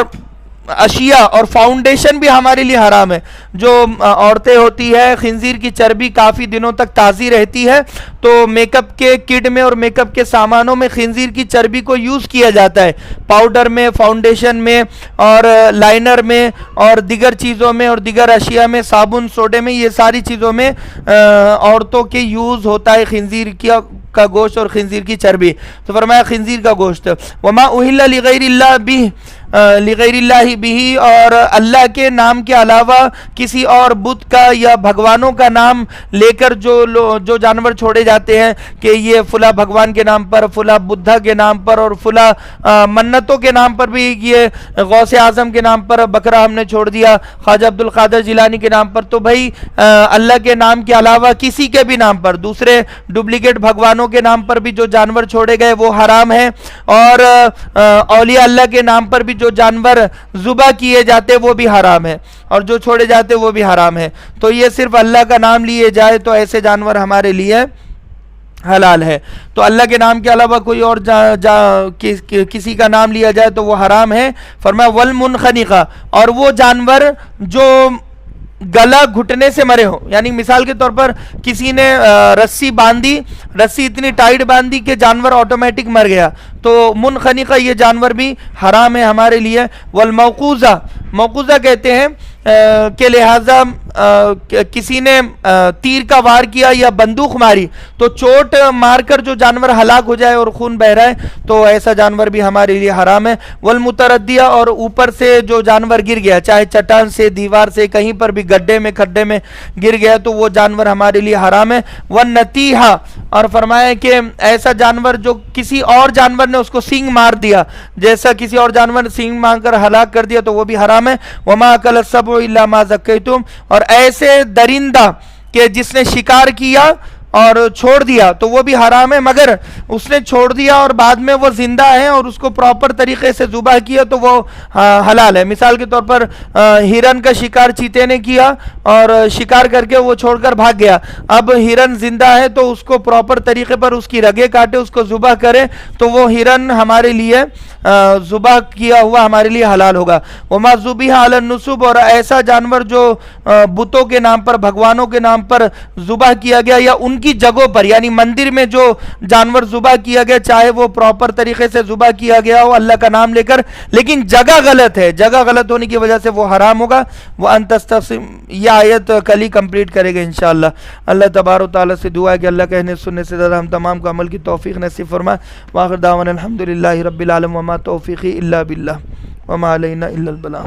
اشیاء اور فاؤنڈیشن بھی ہمارے لیے حرام ہے۔ جو عورتیں ہوتی ہے، خنزیر کی چربی کافی دنوں تک تازی رہتی ہے، تو میک اپ کے کٹ میں اور میک اپ کے سامانوں میں خنزیر کی چربی کو یوز کیا جاتا ہے، پاؤڈر میں، فاؤنڈیشن میں اور لائنر میں اور دیگر چیزوں میں اور دیگر اشیاء میں، صابن، سوڈے میں، یہ ساری چیزوں میں عورتوں کے یوز ہوتا ہے خنزیر کا گوشت اور خنزیر کی چربی۔ تو فرمایا خنزیر کا گوشت، وما اہل لغیر اللہ بہ، لغیر اللہ بھی، اور اللہ کے نام کے علاوہ کسی اور بت کا یا بھگوانوں کا نام لے کر جو جانور چھوڑے جاتے ہیں کہ یہ فلاں بھگوان کے نام پر، فلاں بدھا کے نام پر اور فلاں منتوں کے نام پر بھی، یہ غوث اعظم کے نام پر بکرا ہم نے چھوڑ دیا، خواجہ عبد القادر جیلانی کے نام پر، تو بھائی اللہ کے نام کے علاوہ کسی کے بھی نام پر، دوسرے ڈپلیکیٹ بھگوانوں کے نام پر بھی جو جانور چھوڑے گئے وہ حرام ہے، اور اولیاء اللہ کے نام پر بھی جو جانور ذبح کیے جاتے وہ بھی حرام ہے، اور جو چھوڑے جاتے وہ بھی حرام ہے۔ تو یہ صرف اللہ کا نام لیے جائے تو ایسے جانور ہمارے لیے حلال ہے، تو اللہ کے نام کے علاوہ کوئی اور کسی کا نام لیا جائے تو وہ حرام ہے۔ فرمایا والمنخنقہ، اور وہ جانور جو گلا گھٹنے سے مرے ہو، یعنی مثال کے طور پر کسی نے رسی باندھی، رسی اتنی ٹائٹ باندھی کہ جانور آٹومیٹک مر گیا، تو منخنقہ یہ جانور بھی حرام ہے ہمارے لیے۔ والموقوذہ، موقوذہ کہتے ہیں کہ لہٰذا کسی نے تیر کا وار کیا یا بندوق ماری تو چوٹ مار کر جو جانور ہلاک ہو جائے اور خون بہ رہا ہے تو ایسا جانور بھی ہمارے لیے حرام ہے۔ والمتردیہ، اور اوپر سے جو جانور گر گیا، چاہے چٹان سے، دیوار سے، کہیں پر بھی گڈھے میں کھڈے میں گر گیا تو وہ جانور ہمارے لیے حرام ہے۔ والنتیحہ، اور فرمایا کہ ایسا جانور جو کسی اور جانور نے اس کو سینگ مار دیا، جیسا کسی اور جانور نے سینگ مار کر ہلاک کر دیا تو وہ بھی حرام ہے۔ وما اکل السبع الا ما ذکیتم، اور ایسے درندہ کہ جس نے شکار کیا اور چھوڑ دیا تو وہ بھی حرام ہے، مگر اس نے چھوڑ دیا اور بعد میں وہ زندہ ہے اور اس کو پراپر طریقے سے ذبح کیا تو وہ حلال ہے۔ مثال کے طور پر ہرن کا شکار چیتے نے کیا اور شکار کر کے وہ چھوڑ کر بھاگ گیا، اب ہرن زندہ ہے تو اس کو پراپر طریقے پر اس کی رگیں کاٹے، اس کو ذبح کرے تو وہ ہرن ہمارے لیے ذبح کیا ہوا ہمارے لیے حلال ہوگا۔ وما ذبح علی النصب، اور ایسا جانور جو بتوں کے نام پر، بھگوانوں کے نام پر ذبح کیا گیا یا ان کی جگہوں پر، یعنی مندر میں جو جانور ذبح کیا گیا چاہے وہ پراپر طریقے سے ذبح کیا گیا ہو اللہ کا نام لے کر، لیکن جگہ غلط ہے، جگہ غلط ہونے کی وجہ سے وہ حرام ہوگا۔ وَأَن تَسْتَقْسِمُ، یہ آیت کل ہی کمپلیٹ کرے گا انشاءاللہ۔ اللہ تبارک و تعالیٰ سے دعا ہے کہ اللہ کہنے سننے سے زیادہ ہم تمام کو عمل کی توفیق نصیب فرمائے۔ وآخر دعوانا الحمدللہ رب العالمین، وما توفیقی الا باللہ وما علینا الا البلاغ۔